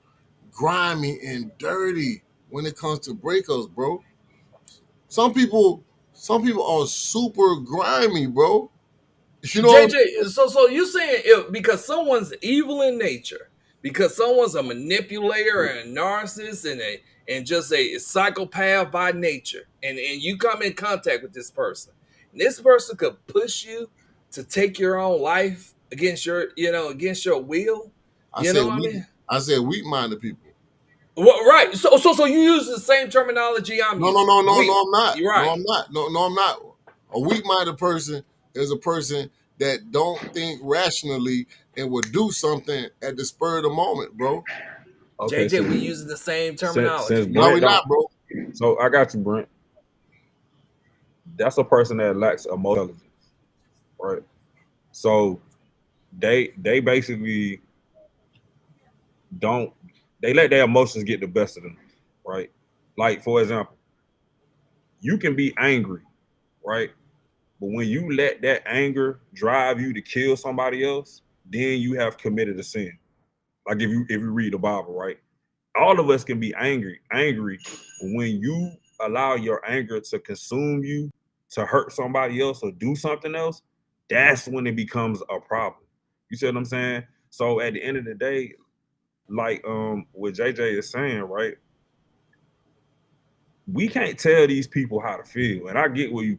grimy and dirty when it comes to breakups, bro. Some people, some people are super grimy, bro. You know what I JJ, so you saying if because someone's evil in nature, because someone's a manipulator and a narcissist and just a psychopath by nature, and you come in contact with and this person could push you to take your own life against your will. I You said know what I weak. mean? I said weak-minded people. Well, right. So you use the same terminology I'm No, no, using. no, no, Weak. no. I'm not. You're No, right. I'm not. No, no, I'm not. A weak-minded person is a person that don't think rationally and will do something at the spur of the moment, bro. Okay, JJ, we so using the same since terminology. No, we Brent not, don't, bro. so I got you, Brent. That's a person that lacks emotional intelligence, right? So they basically don't they let their emotions get the best of them, right? Like for example, you can be angry, right? But when you let that anger drive you to kill somebody else, then you have committed a sin. Like if you read the Bible, right? All of us can be angry. When you allow your anger to consume you, to hurt somebody else or do something else, that's when it becomes a problem. You see what I'm saying? So at the end of the day, like what JJ is saying, right? We can't tell these people how to feel. And I get where you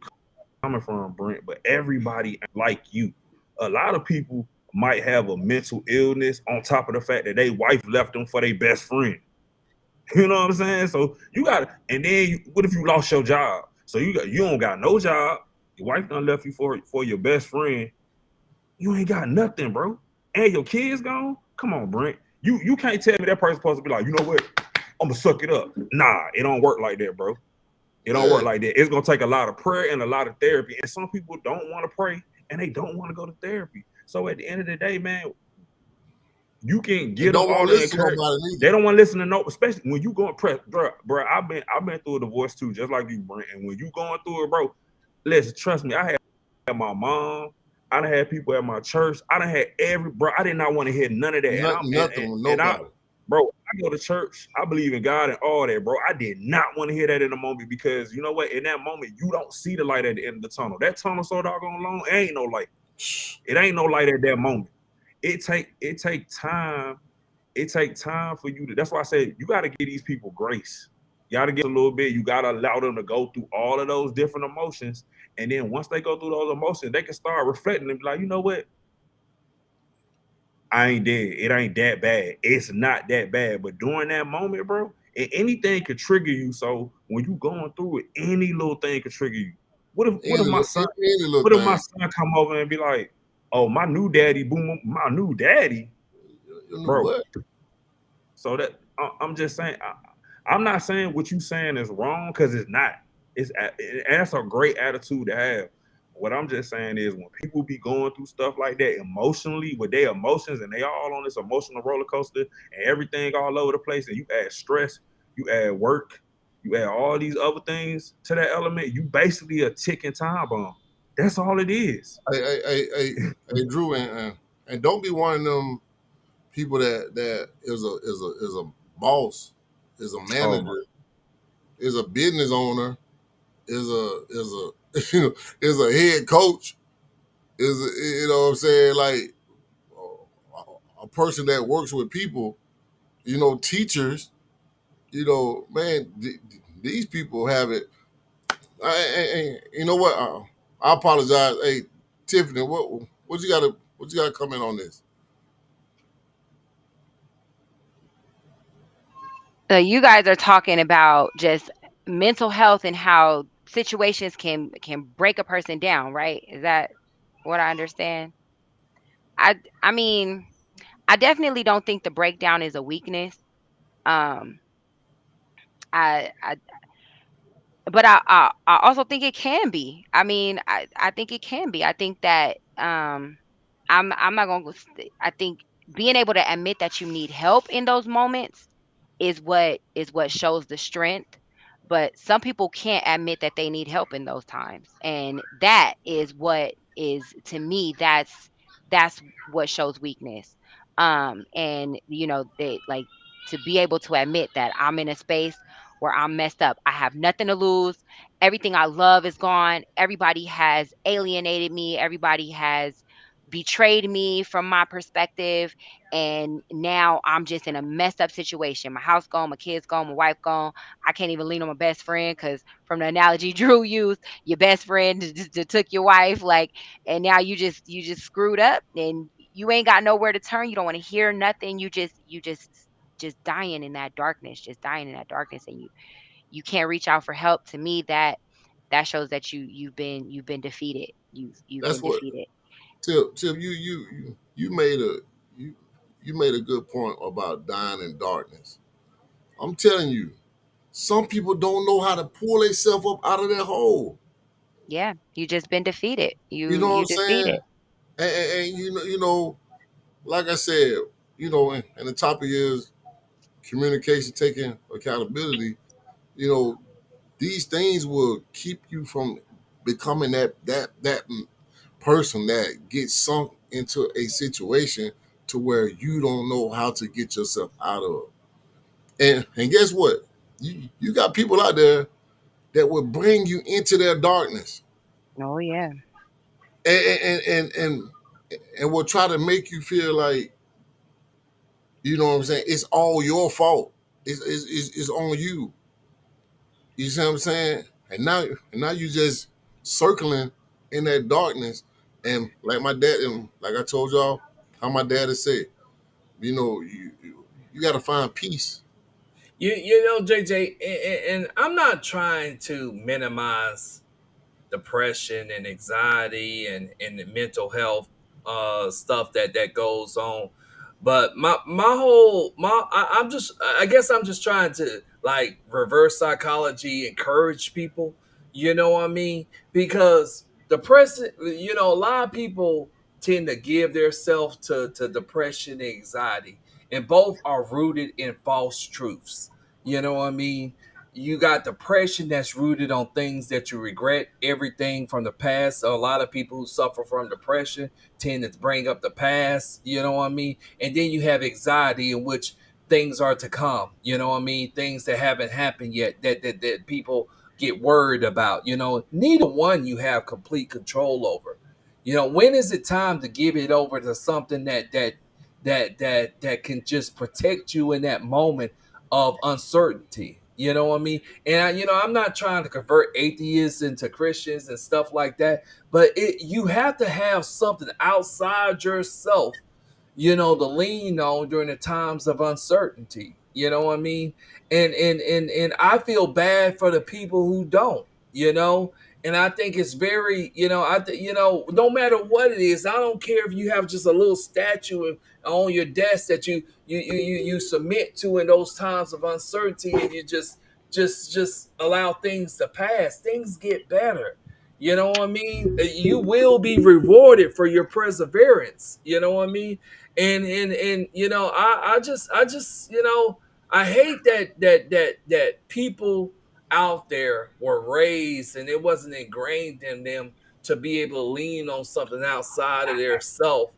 coming from, Brent, but everybody ain't like you. A lot of people might have a mental illness on top of the fact that their wife left them for their best friend. You know what I'm saying? So you got, and then what if you lost your job? So you don't got no job. Your wife done left you for your best friend. You ain't got nothing, bro. And your kids gone. Come on, Brent. You can't tell me that person's supposed to be like, you know what? I'm gonna suck it up. Nah, it don't work like that, bro. It don't work like that. It's gonna take a lot of prayer and a lot of therapy. And some people don't want to pray and they don't want to go to therapy. So at the end of the day, man, you can get them all the encouragement. They don't want to listen to no, especially when you going press, bro. I've been through a divorce too, just like you, Brent. And when you going through it, bro, listen, trust me, I had my mom, I done had people at my church, I done had bro. I did not want to hear none of that. Bro, I go to church, I believe in God and all that, bro. I did not want to hear that in the moment because you know what? In that moment, you don't see the light at the end of the tunnel. That tunnel so doggone long, it ain't no light. It ain't no light at that moment. It take time. It take time for you to. That's why I said you got to give these people grace. You got to give a little bit. You got to allow them to go through all of those different emotions, and then once they go through those emotions, they can start reflecting and be like, you know what? I ain't dead. It ain't that bad. It's not that bad. But during that moment, bro, anything could trigger you. So when you going through it, any little thing could trigger you. What if my son come over and be like, oh, my new daddy, boom, my new daddy, bro. What? So that I'm just saying, I'm not saying what you saying is wrong because it's not. That's a great attitude to have. What I'm just saying is when people be going through stuff like that emotionally with their emotions and they all on this emotional roller coaster and everything all over the place and you add stress, you add work, you add all these other things to that element, you basically a ticking time bomb. That's all it is. Hey, Drew, and don't be one of them people that is a boss, is a manager, is a business owner, is a head coach, you know what I'm saying, like a person that works with people, teachers, man, these people have it. You know what? I apologize. Hey, Tiffany, what you gotta comment on this? So you guys are talking about just mental health and how situations can break a person down, right? Is that what I understand? I mean, I definitely don't think the breakdown is a weakness. Um, I but I also think it can be. I mean, I think it can be. I think that I'm not gonna go. I think being able to admit that you need help in those moments is what shows the strength. But some people can't admit that they need help in those times, and that is what is, to me, that's what shows weakness. And they like to be able to admit that I'm in a space where I'm messed up. I have nothing to lose. Everything I love is gone. Everybody has alienated me. Everybody has betrayed me from my perspective. And now I'm just in a messed up situation. My house gone, my kids gone, my wife gone. I can't even lean on my best friend because, from the analogy Drew used, your best friend just took your wife. Like, and now you just screwed up and you ain't got nowhere to turn. You don't want to hear nothing. You just dying in that darkness, and you can't reach out for help. To me, that shows that you've been defeated. You've That's been defeated. Tip, you made a good point about dying in darkness. I'm telling you, some people don't know how to pull themselves up out of that hole. Yeah, you just been defeated. You know what I'm saying? And you know, like I said, and the topic is communication, taking accountability. These things will keep you from becoming that person that gets sunk into a situation to where you don't know how to get yourself out of. And guess what? You got people out there that will bring you into their darkness, Oh yeah. and and will try to make you feel like, you know what I'm saying, it's all your fault. It's on you. You see what I'm saying? And now you just circling in that darkness, and like my dad, and like I told y'all, how my dad has said, you got to find peace. You know, JJ, and I'm not trying to minimize depression and anxiety and the mental health stuff that goes on. But I'm just, I guess I'm just trying to like reverse psychology, encourage people, you know what I mean? Because depression, you know, a lot of people tend to give themselves to depression and anxiety, and both are rooted in false truths. You know what I mean? You got depression that's rooted on things that you regret, everything from the past. So a lot of people who suffer from depression tend to bring up the past, you know what I mean? And then you have anxiety, in which things are to come, you know what I mean? Things that haven't happened yet, that people get worried about. You know, neither one you have complete control over. You know, when is it time to give it over to something that can just protect you in that moment of uncertainty? You know what I mean? And you know, I'm not trying to convert atheists into Christians and stuff like that, but you have to have something outside yourself, you know, to lean on during the times of uncertainty. You know what I mean? And I feel bad for the people who don't, you know. And I think it's very, you know, you know, no matter what it is, I don't care if you have just a little statue on your desk that you submit to in those times of uncertainty, and you just allow things to pass. Things get better. You know what I mean? You will be rewarded for your perseverance. You know what I mean? And you know, I just you know, I hate that people out there were raised and it wasn't ingrained in them to be able to lean on something outside of their self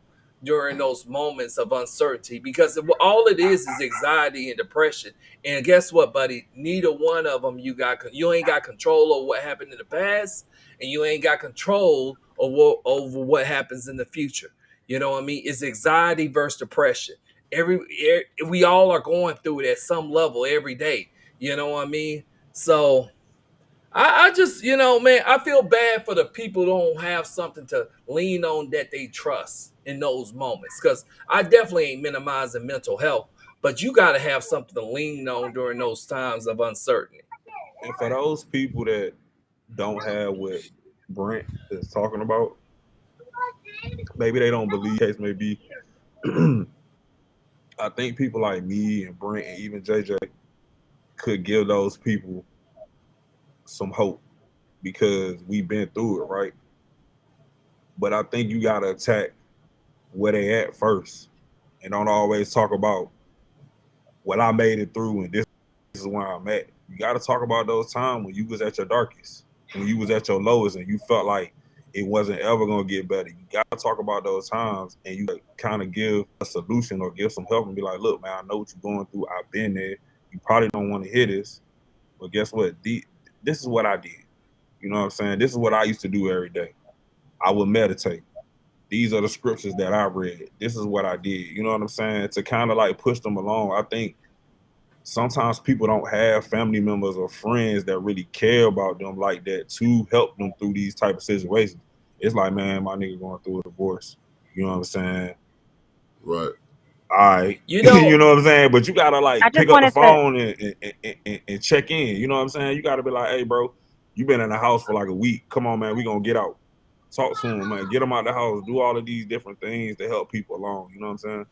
during those moments of uncertainty, because all it is anxiety and depression. And guess what, buddy? Neither one of them you ain't got control over what happened in the past, and you ain't got control over what happens in the future. You know what I mean? It's anxiety versus depression. We all are going through it at some level every day. You know what I mean? So I just, you know, man, I feel bad for the people who don't have something to lean on that they trust in those moments. Because I definitely ain't minimizing mental health, but you got to have something to lean on during those times of uncertainty. And for those people that don't have what Brent is talking about, maybe they don't believe case may be. I think people like me and Brent and even JJ could give those people some hope because we've been through it, right? But I think you gotta attack where they at first, and don't always talk about what I made it through and this is where I'm at. You gotta talk about those times when you was at your darkest, when you was at your lowest, and you felt like it wasn't ever gonna get better. You gotta talk about those times, and you kind of give a solution or give some help and be like, "Look, man, I know what you're going through. I've been there. You probably don't want to hear this, but guess what? This is what I did. You know what I'm saying? This is what I used to do every day. I would meditate. These are the scriptures that I read. This is what I did. You know what I'm saying? To kind of like push them along. I think sometimes people don't have family members or friends that really care about them like that to help them through these type of situations. It's like, man, my nigga going through a divorce. You know what I'm saying? Right. All right. You You know, know what I'm saying? But you gotta I like just pick up the wanted to. phone and check in. You know what I'm saying? You gotta be like, hey, bro, you been in the house for like a week. Come on, man, we gonna get out. Talk to them, man. Get them out the house. Do all of these different things to help people along. You know what I'm saying?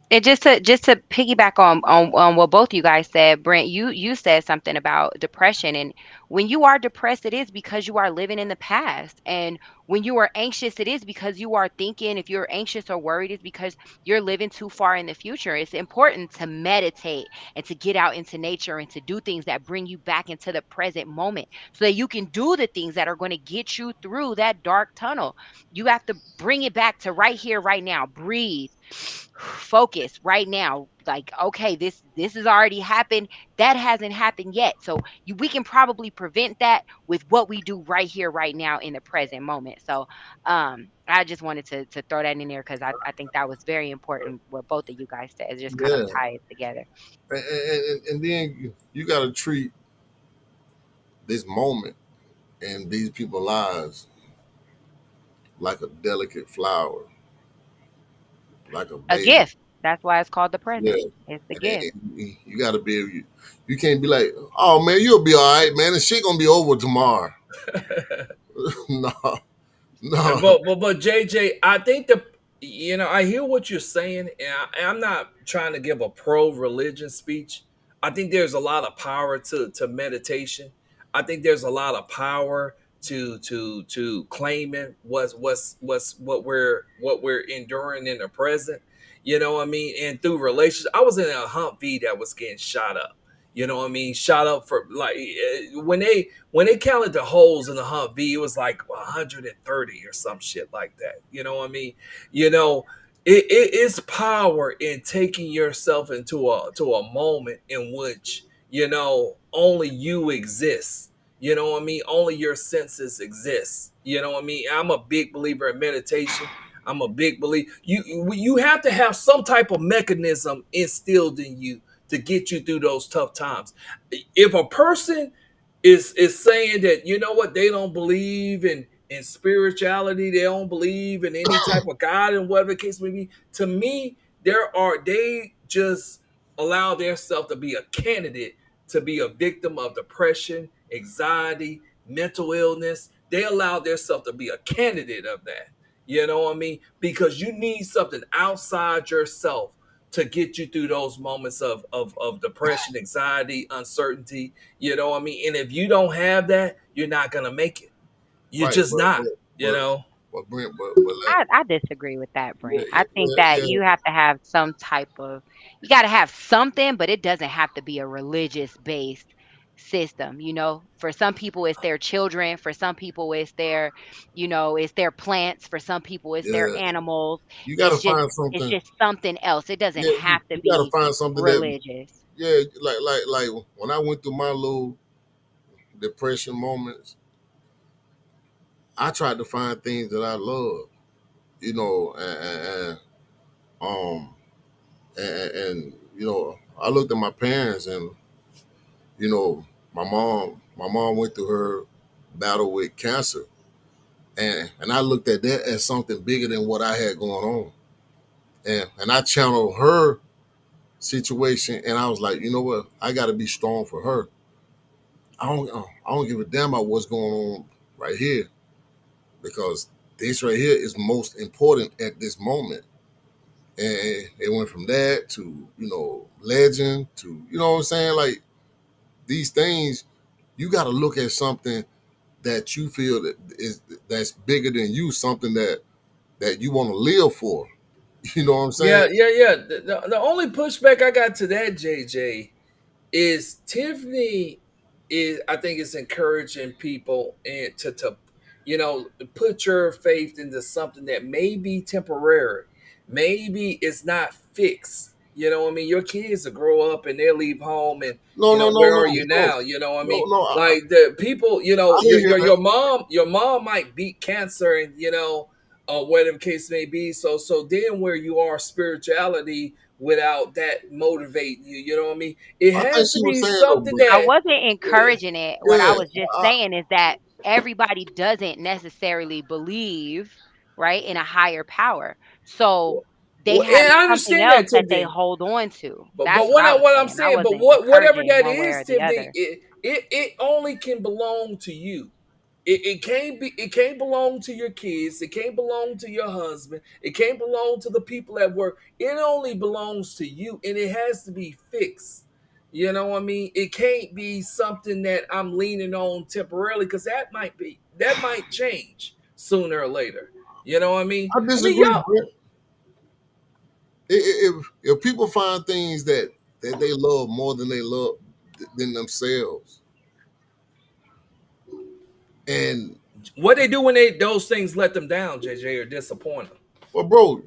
And just to piggyback on what both you guys said, Brent, you said something about depression. And when you are depressed, it is because you are living in the past. And when you are anxious, it is because you are thinking. If you're anxious or worried, it's because you're living too far in the future. It's important to meditate and to get out into nature and to do things that bring you back into the present moment so that you can do the things that are going to get you through that dark tunnel. You have to bring it back to right here, right now. Breathe, focus right now. Like, okay, this has already happened. That hasn't happened yet. So we can probably prevent that with what we do right here, right now in the present moment. So I just wanted to throw that in there because I think that was very important what both of you guys said. Just kind of Yeah, tie it together. and then you got to treat this moment and these people's lives like a delicate flower, like a A baby. gift. That's why it's called the Yeah, present. It's the gift. and you got to be able. You can't be like, oh man, you'll be all right, man. The shit gonna be over tomorrow. No, no. But JJ, I think I hear what you're saying, and I'm not trying to give a pro religion speech. I think there's a lot of power to meditation. I think there's a lot of power to claiming what we're enduring in the present. You know what I mean? And through relationships, I was in a Humvee that was getting shot up. You know what I mean? Shot up for like when they counted the holes in the Humvee, it was like 130 or some shit like that. You know what I mean? You know, it is power in taking yourself into a moment in which only you exist. You know what I mean? Only your senses exist. You know what I mean? I'm a big believer in meditation. I'm a big believer. You have to have some type of mechanism instilled in you to get you through those tough times. If a person is saying that they don't believe in spirituality, they don't believe in any type of God and whatever the case may be, to me, they just allow themselves to be a candidate to be a victim of depression, anxiety, mental illness. They allow themselves to be a candidate of that. You know what I mean? Because you need something outside yourself to get you through those moments of depression, anxiety, uncertainty. You know what I mean? And if you don't have that, you're not gonna make it. You're Right, just not, you but know. Brent, but like, I disagree with that, yeah, Brent. I think that yeah. you have to have some type of, you got to have something, but it doesn't have to be a religious based system. For some people it's their children, for some people it's their, it's their plants, for some people it's their Yeah, animals. you got to It's just find it's something. just something else. It doesn't Yeah, have to you got to be find something that. religious. Yeah, like when I went through my little depression moments, I tried to find things that I love, um, and I looked at my parents, and my mom went through her battle with cancer, and I looked at that as something bigger than what I had going on, and I channeled her situation, and I was like, you know what, I got to be strong for her. I don't give a damn about what's going on right here, because this right here is most important at this moment. And it went from that to legend to what I'm saying, like these things. You got to look at something that you feel that's bigger than you, something that you want to live for. You know what I'm saying? Yeah. The only pushback I got to that, JJ, is Tiffany is, I think, it's encouraging people and to put your faith into something that may be temporary, maybe it's not fixed. You know what I mean? Your kids will grow up and they'll leave home, and No, no, no, where no, are you no, now? You know what I no, mean? no. Like the people, I your didn't hear your, that. your mom your mom might beat cancer, and whatever the case may be. So then where you are spirituality without that motivating you, you know what I mean? It I think has to she was be saying though, something but I that wasn't yeah, encouraging it. What I yeah, was just I, saying is that everybody doesn't necessarily believe, right, in a higher power. So they have and I something understand else that, that they Tiffany. hold on to. But That's what I was what I'm saying. I saying, but wasn't whatever encouraging it that one way is, or the Tiffany, other. it only can belong to you. It can't belong to your kids. It can't belong to your husband. It can't belong to the people at work. It only belongs to you, and it has to be fixed. You know what I mean? It can't be something that I'm leaning on temporarily, because that might change sooner or later. You know what I mean? I I mean, disagree, y'all. Brent. If people find things that they love more than they love than themselves, and What they do when those things let them down, JJ, or disappoint them? Well, bro,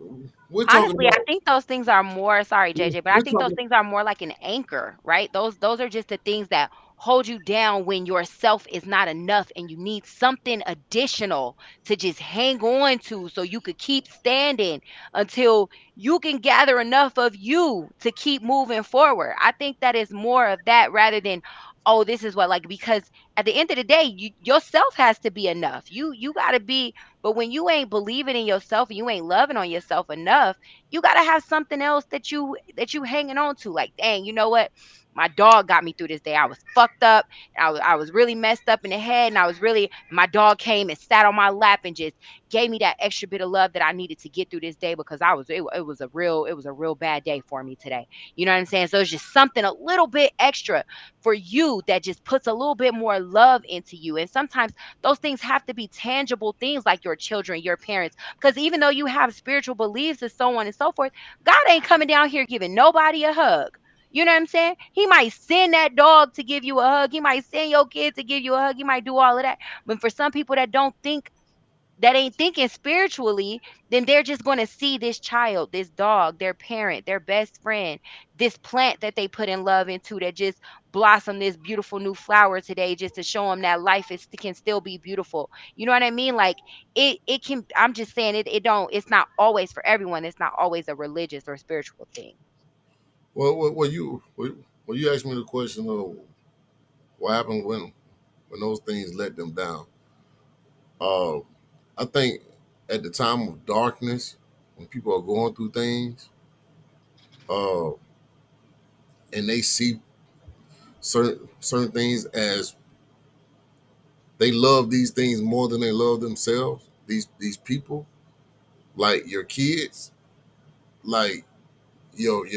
we're talking Honestly, I about think those things are more, sorry, JJ, but I we're think those talking. things are more like an anchor, right? Those are just the things that hold you down when yourself is not enough and you need something additional to just hang on to so you could keep standing until you can gather enough of you to keep moving forward. I think that is more of that rather than, oh, this is what, like, because at the end of the day, yourself has to be enough. You got to be, but when you ain't believing in yourself and you ain't loving on yourself enough, you got to have something else that you hanging on to. Like, dang, you know what? My dog got me through this day. I was fucked up. I was really messed up in the head, and I was really, my dog came and sat on my lap and just gave me that extra bit of love that I needed to get through this day because it was a real bad day for me today. You know what I'm saying? So it's just something a little bit extra for you that just puts a little bit more love into you. And sometimes those things have to be tangible things like your children, your parents, because even though you have spiritual beliefs and so on and so forth, God ain't coming down here giving nobody a hug. You know what I'm saying? He might send that dog to give you a hug. He might send your kid to give you a hug. He might do all of that. But for some people that don't think, that ain't thinking spiritually, then they're just going to see this child, this dog, their parent, their best friend, this plant that they put in love into that just blossomed this beautiful new flower today just to show them that life can still be beautiful. You know what I mean? Like it can, I'm just saying it's not always for everyone. It's not always a religious or spiritual thing. Well, you asked me the question of what happened when those things let them down. Uh, I think at the time of darkness, when people are going through things, uh, and they see certain things as they love these things more than they love themselves. These people, like your kids, like your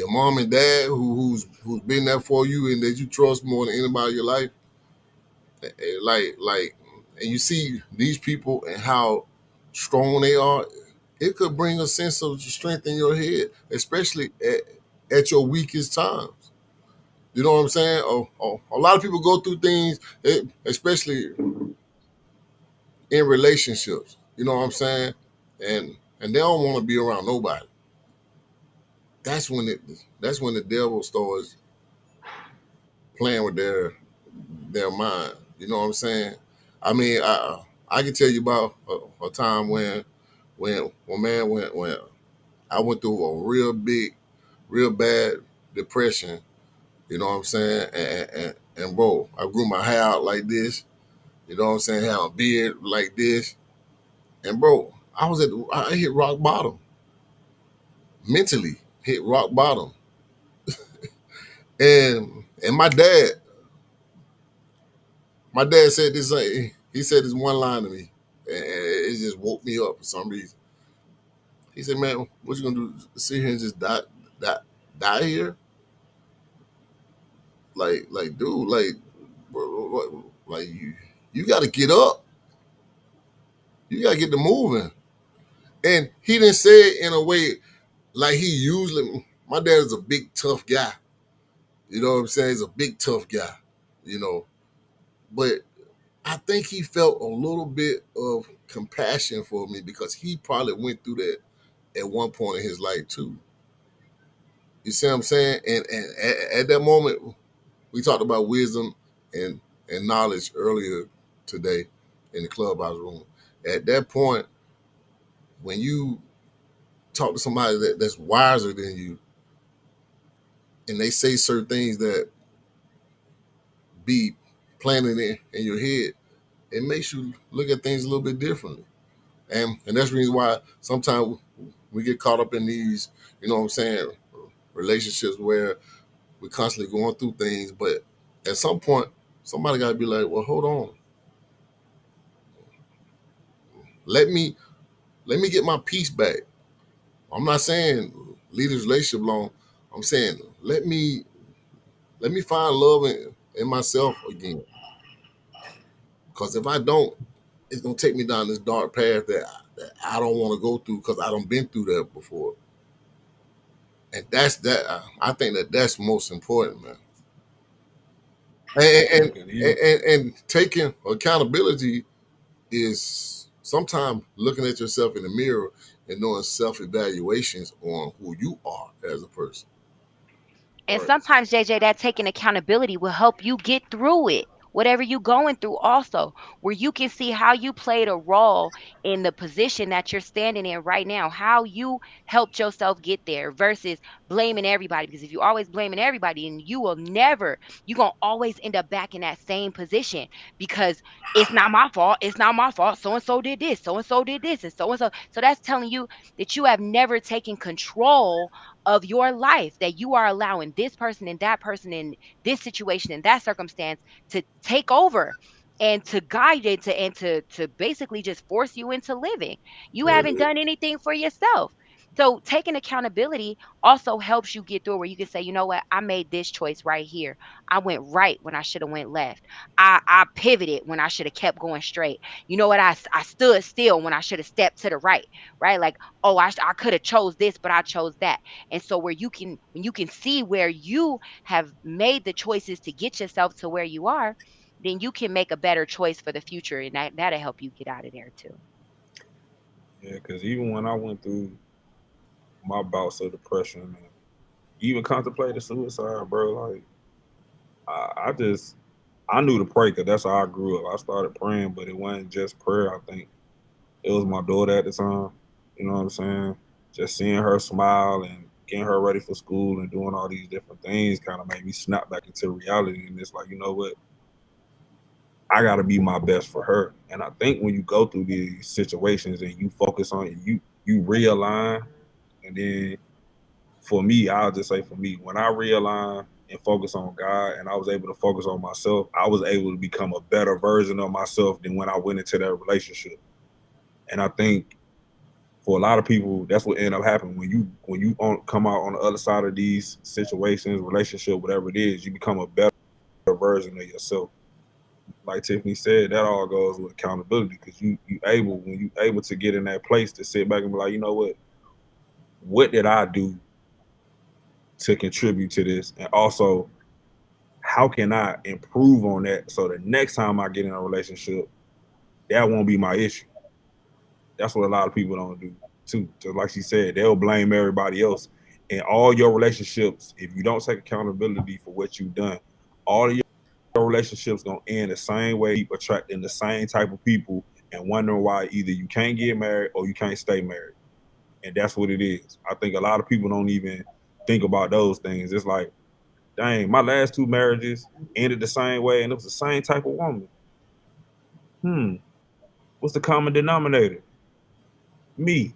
mom and dad, who's been there for you and that you trust more than anybody in your life. Like, and you see these people and how strong they are. It could bring a sense of strength in your head, especially at your weakest times. You know what I'm saying? A lot of people go through things, especially in relationships. You know what I'm saying? And they don't want to be around nobody. That's when it. That's when the devil starts playing with their mind. You know what I'm saying? I mean, I can tell you about a time when I went through a real bad depression. You know what I'm saying? And bro, I grew my hair out like this. You know what I'm saying? Had a beard like this. And bro, I hit rock bottom mentally. Hit rock bottom. And my dad said this. He said this one line to me, and it just woke me up for some reason. He said, "Man, what you gonna do? Sit here and just die, die here? Dude, like you got to get up. You got to get to moving." And he didn't say it in a way like he usually. My dad is a big tough guy. You know what I'm saying? He's a big tough guy. You know, but I think he felt a little bit of compassion for me because he probably went through that at one point in his life too. You see what I'm saying? And at that moment, we talked about wisdom and knowledge earlier today in the clubhouse room. At that point, when you talk to somebody that's wiser than you, and they say certain things that be planted in your head, it makes you look at things a little bit differently. And that's the reason why sometimes we get caught up in these, you know what I'm saying, relationships where we're constantly going through things, but at some point, somebody got to be like, well, hold on, let me get my peace back. I'm not saying leave this relationship long. I'm saying let me find love in myself again. Because if I don't, it's gonna take me down this dark path that I don't want to go through because I don't been through that before. And that's that. I think that's most important, man. And Look at you. and taking accountability is. sometimes looking at yourself in the mirror and doing self evaluations on who you are as a person. And Right. sometimes, JJ, that taking accountability will help you get through it. Whatever you going through, also, where you can see how you played a role in the position that you're standing in right now, how you helped yourself get there versus blaming everybody. Because if you always blaming everybody, and you will never, you're going to always end up back in that same position because it's not my fault. It's not my fault. So and so did this. So and so did this. And so and so. So that's telling you that you have never taken control of your life, that you are allowing this person and that person in this situation and that circumstance to take over and to guide it and to basically just force you into living. You haven't Right. done anything for yourself. So taking accountability also helps you get through where you can say, you know what, I made this choice right here. I went right when I should have went left. I pivoted when I should have kept going straight. You know what, I stood still when I should have stepped to the right, right? Like, oh, I could have chose this, but I chose that. And so where you can when you can see where you have made the choices to get yourself to where you are, then you can make a better choice for the future, and that'll help you get out of there too. Yeah, because even when I went through my bouts of depression and even contemplated suicide, bro, like I knew to pray because that's how I grew up. I started praying, but it wasn't just prayer. I think it was my daughter at the time. You know what I'm saying? Just seeing her smile and getting her ready for school and doing all these different things kind of made me snap back into reality. And it's like, you know what? I got to be my best for her. And I think when you go through these situations and you focus on it, you realign. And then for me, I'll just say for me, when I realigned and focus on God and I was able to focus on myself, I was able to become a better version of myself than when I went into that relationship. And I think for a lot of people, that's what ended up happening when you come out on the other side of these situations, relationship, whatever it is, you become a better version of yourself. Like Tiffany said, that all goes with accountability because you able when you able to get in that place to sit back and be like, you know what did I do to contribute to this, and also how can I improve on that so the next time I get in a relationship, that won't be my issue. That's what a lot of people don't do too. Just like she said, they'll blame everybody else. In all your relationships, if you don't take accountability for what you've done, all of your relationships gonna end the same way, keep attracting the same type of people and wondering why either you can't get married or you can't stay married. And that's what it is. I think a lot of people don't even think about those things. It's like, dang, my last two marriages ended the same way and it was the same type of woman. Hmm. What's the common denominator? Me.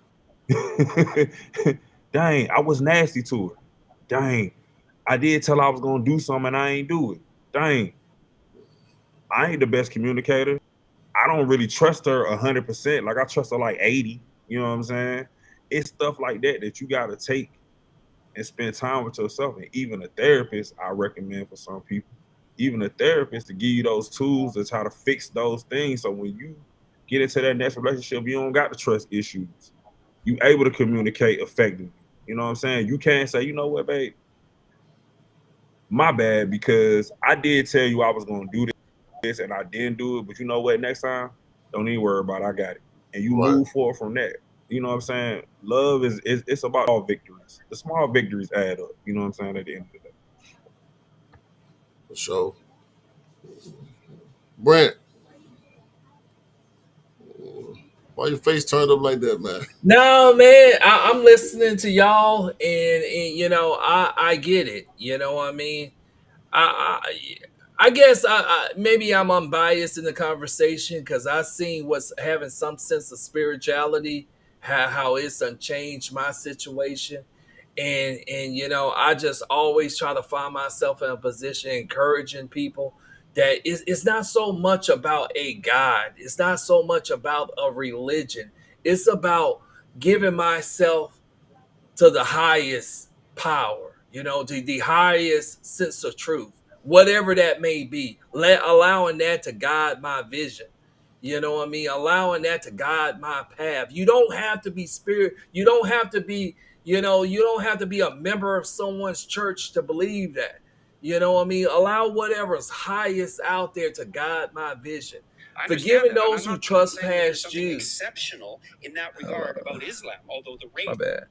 Dang, I was nasty to her. Dang, I did tell her I was gonna do something and I ain't do it. Dang, I ain't the best communicator. I don't really trust her 100%. Like I trust her like 80. You know what I'm saying? It's stuff like that that you gotta take and spend time with yourself. And even a therapist, I recommend for some people, even a therapist to give you those tools to try to fix those things. So when you get into that next relationship, you don't got the trust issues. You able to communicate effectively. You know what I'm saying? You can't say, you know what, babe, my bad, because I did tell you I was gonna do this and I didn't do it, but you know what, next time, don't even worry about it. I got it. And you Right. move forward from that. You know what I'm saying? Love is it's about all victories. The small victories add up. You know what I'm saying? At the end of the day. For sure. Brent, why your face turned up like that, man? No, man, I'm listening to y'all, and I get it. You know what I mean? I guess maybe I'm unbiased in the conversation because I seen what's having some sense of spirituality, how it's unchanged my situation, and I just always try to find myself in a position encouraging people that it's not so much about a God, it's not so much about a religion, it's about giving myself to the highest power, the highest sense of truth, whatever that may be. Allowing that to guide my vision. You know what I mean? Allowing that to guide my path. You don't have to be spirit. You don't have to be, you don't have to be a member of someone's church to believe that. You know what I mean? Allow whatever's highest out there to guide my vision. Forgiving those who trespass you. Exceptional in that regard about Islam, although the My rate bad.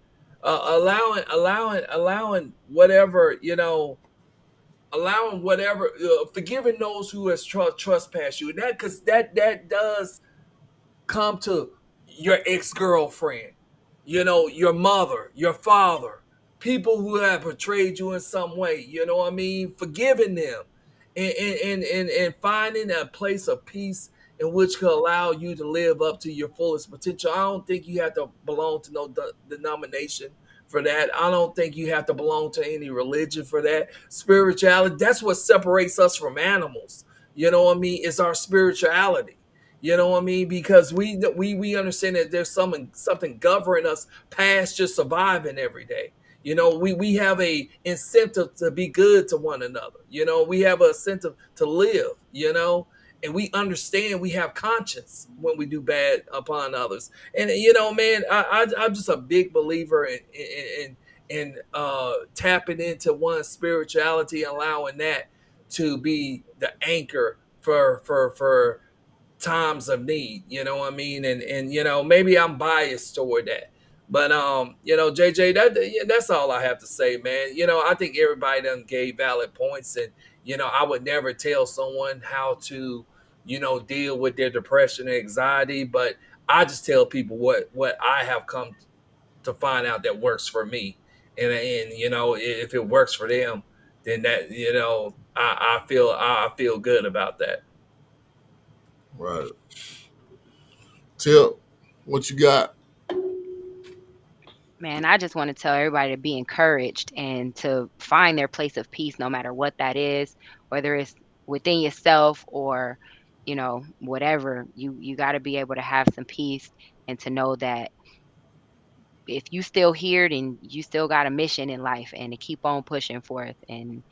Allowing whatever, allowing whatever, forgiving those who has trespassed you. And that, because that does come to your ex-girlfriend, your mother, your father, people who have betrayed you in some way, you know what I mean? Forgiving them and finding a place of peace in which could allow you to live up to your fullest potential. I don't think you have to belong to no denomination for that. I don't think you have to belong to any religion for that. Spirituality, that's what separates us from animals. You know what I mean? It's our spirituality. You know what I mean? Because we understand that there's something governing us past just surviving every day. We have a incentive to be good to one another. We have a incentive to live. And we understand we have conscience when we do bad upon others. And man, I'm just a big believer in tapping into one's spirituality, allowing that to be the anchor for times of need, you know what I mean? And maybe I'm biased toward that. But JJ, that's all I have to say, man. I think everybody done gave valid points, and I would never tell someone how to, deal with their depression and anxiety, but I just tell people what I have come to find out that works for me. And if it works for them, then that, I feel good about that. Right. Tip, what you got? Man, I just want to tell everybody to be encouraged and to find their place of peace, no matter what that is, whether it's within yourself or, whatever. You got to be able to have some peace and to know that if you still here, then you still got a mission in life, and to keep on pushing forth, and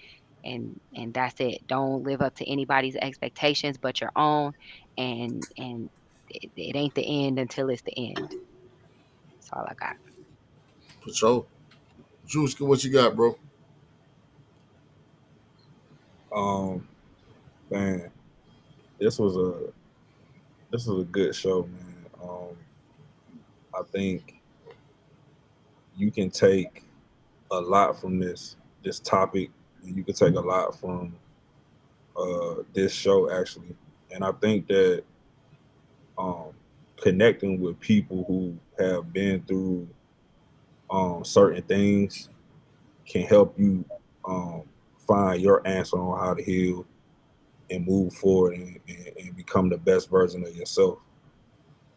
that's it. Don't live up to anybody's expectations but your own, and it ain't the end until it's the end. That's all I got. For sure. Juice, what you got, bro? Man, this was a good show, man. I think you can take a lot from this topic, and you can take a lot from this show, actually. And I think that connecting with people who have been through certain things can help you find your answer on how to heal and move forward and become the best version of yourself.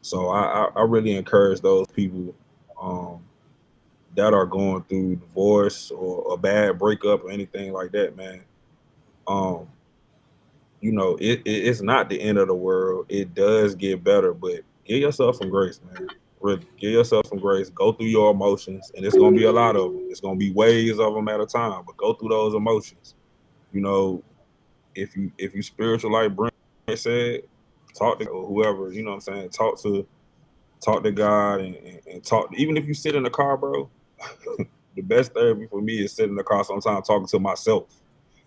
So I really encourage those people that are going through divorce or a bad breakup or anything like that, man. It's not the end of the world. It does get better, but give yourself some grace, man. Really, give yourself some grace. Go through your emotions, and it's gonna be a lot of them. It's gonna be waves of them at a time, but go through those emotions. If you spiritual, like Brent said, talk to whoever. You know what I'm saying? Talk to God and talk. Even if you sit in the car, bro. The best therapy for me is sitting in the car sometimes talking to myself.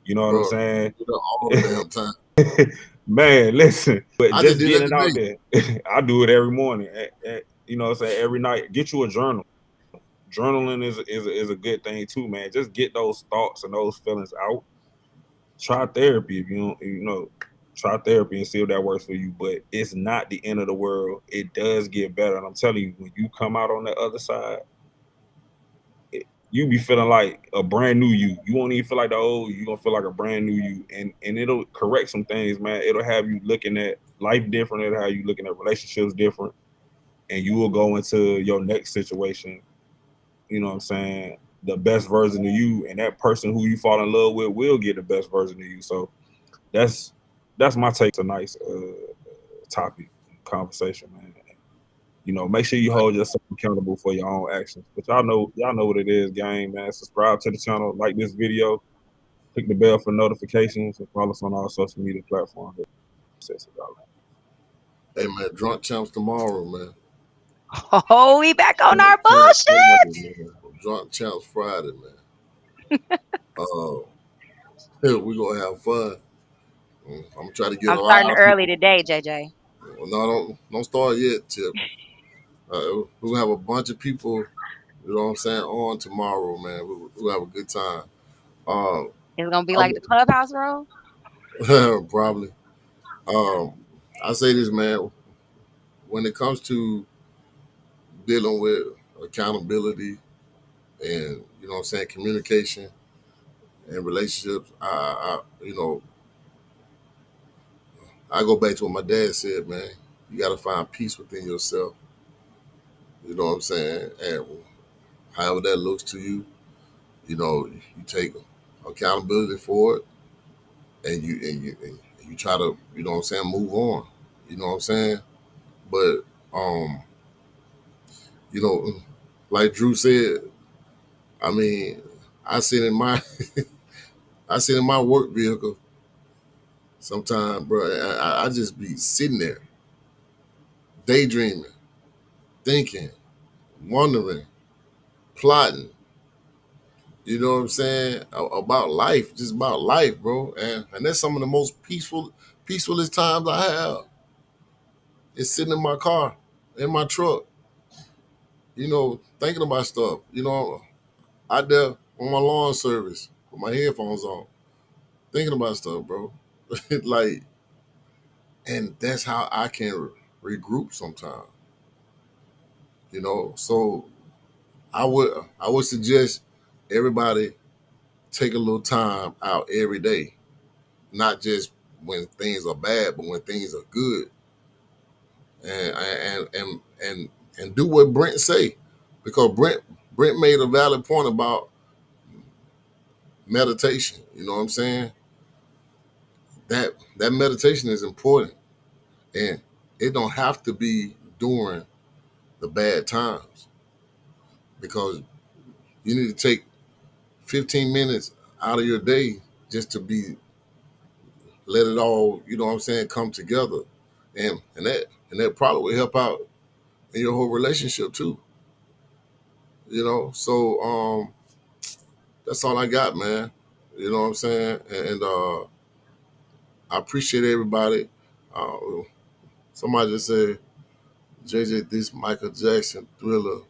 You know what I'm saying? All the damn time. Man, listen, but I just just getting it out there. I do it every morning. You know what I'm saying? Every night. Get you a journal. Journaling is a good thing too, man. Just get those thoughts and those feelings out. Try therapy if you don't, try therapy and see if that works for you. But it's not the end of the world. It does get better. And I'm telling you, when you come out on the other side, you be feeling like a brand new you. You won't even feel like the old. You're gonna feel like a brand new you, and it'll correct some things, man. It'll have you looking at life different. It'll have you looking at relationships different, and you will go into your next situation. You know what I'm saying? The best version of you, and that person who you fall in love with will get the best version of you. So that's my take. It's a nice topic conversation, man. Make sure you hold yourself accountable for your own actions. But y'all know what it is, gang, man. Subscribe to the channel, like this video, click the bell for notifications, and follow us on all social media platforms. Hey, man, Drunk Champs tomorrow, man. Oh, we back on our bullshit. Drunk Champs Friday, man. We're going to have fun. I'm trying to get I'm starting early today, JJ. Well, no, don't start yet, Tip. We'll have a bunch of people, you know what I'm saying, on tomorrow, man. We'll have a good time. Uh, It's gonna be I like the clubhouse room. would probably. Um, I say this, man. When it comes to dealing with accountability and you know what I'm saying, communication and relationships, I go back to what my dad said, man. You got to find peace within yourself. You know what I'm saying, and however that looks to you, you know, you take accountability for it, and you try to, you know what I'm saying, move on. You know what I'm saying, but um, you know, like Drew said, I mean, I sit in my I sit in my work vehicle sometimes, bro. I just be sitting there, daydreaming, thinking, wondering, plotting. You know what I'm saying, about life, just about life, bro. And that's some of the most peacefulest times I have. It's sitting in my car, in my truck, you know, thinking about stuff. You know, out there on my lawn service with my headphones on, thinking about stuff, bro. Like, and that's how I can regroup sometimes. You know, so I would suggest everybody take a little time out every day, not just when things are bad, but when things are good, and do what Brent say, because Brent made a valid point about meditation. You know what I'm saying? That meditation is important, and it don't have to be during the bad times, because you need to take 15 minutes out of your day just to be let it all, you know what I'm saying, come together, and that probably will help out in your whole relationship too. You know, so that's all I got, man. You know what I'm saying, and I appreciate everybody. Uh, Somebody just said, JJ, this Michael Jackson Thriller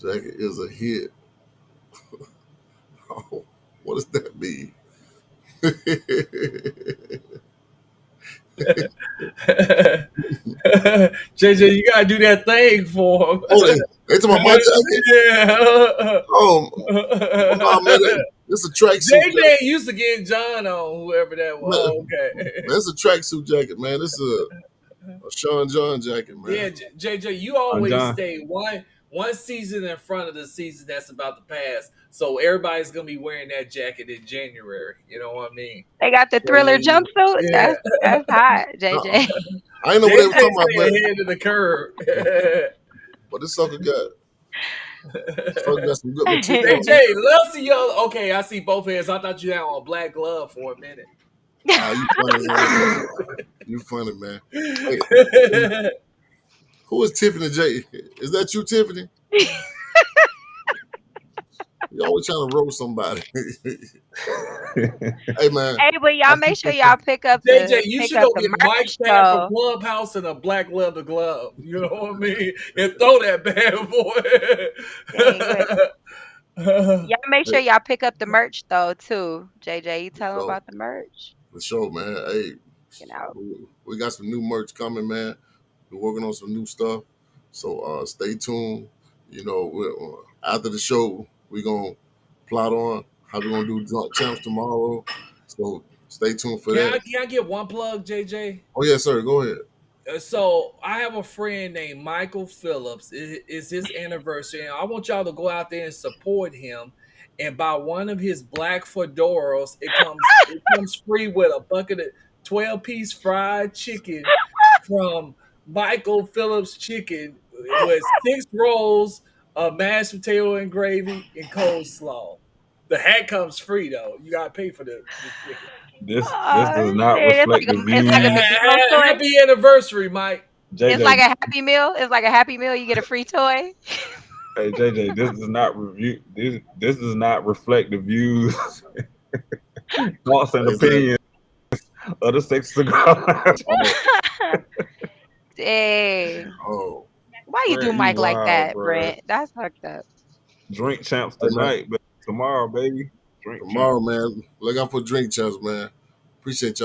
jacket is a hit. Oh, what does that mean? JJ, you gotta do that thing for him. Oh, they talking about my jacket? Yeah. Oh, no, man, it's a tracksuit jacket. JJ used to get John on, whoever that was. Oh, okay. That's a tracksuit jacket, man. This is a Sean John jacket, man. Yeah, JJ, you always John. stay one season in front of the season that's about to pass. So everybody's gonna be wearing that jacket in January. You know what I mean? They got the Thriller jumpsuit. Yeah. That's hot, JJ. I ain't know what they were talking about, JJ ahead of the curve. but this sucker got some good material. JJ, let's see y'all. Okay, I see both hands. I thought you had on a black glove for a minute. You funny, man. You funny, man. Hey, who is Tiffany J? Is that you, Tiffany? You always trying to roast somebody. Hey, man. Hey, but y'all make sure y'all pick up JJ, you pick should up go the get Mike merch, Pad though. from Clubhouse and a black leather glove. You know what I mean? And throw that bad boy. Y'all make sure y'all pick up the merch though too. JJ, you tell them So, about the merch. for sure, man. Hey, You know. we got some new merch coming, man. We're working on some new stuff. So stay tuned. You know, after the show, we're going to plot on how we're going to do Drunk Champs tomorrow. So stay tuned for that. Can I get one plug, JJ? Oh, yes, sir. Go ahead. So I have a friend named Michael Phillips. It's his anniversary, and I want y'all to go out there and support him and buy one of his black fedoras. It comes free with a bucket of 12-piece fried chicken from Michael Phillips Chicken with 6 rolls of mashed potato and gravy and coleslaw. The hat comes free though. You gotta pay for the chicken. This does not shit, reflect the views. Happy anniversary, Mike. JJ, It's like a Happy Meal. It's like a Happy Meal. You get a free toy. hey JJ, this does not review. This does not reflect the views, thoughts, and opinions of the Sex Cigar. Dang. Oh, Why you do Brent, you Mike like wild, that, bro. Brent? That's fucked up. Drink champs hey, man. tonight, but tomorrow, baby. Drink champs. Tomorrow, man. Look out for drink champs, man. Appreciate y'all.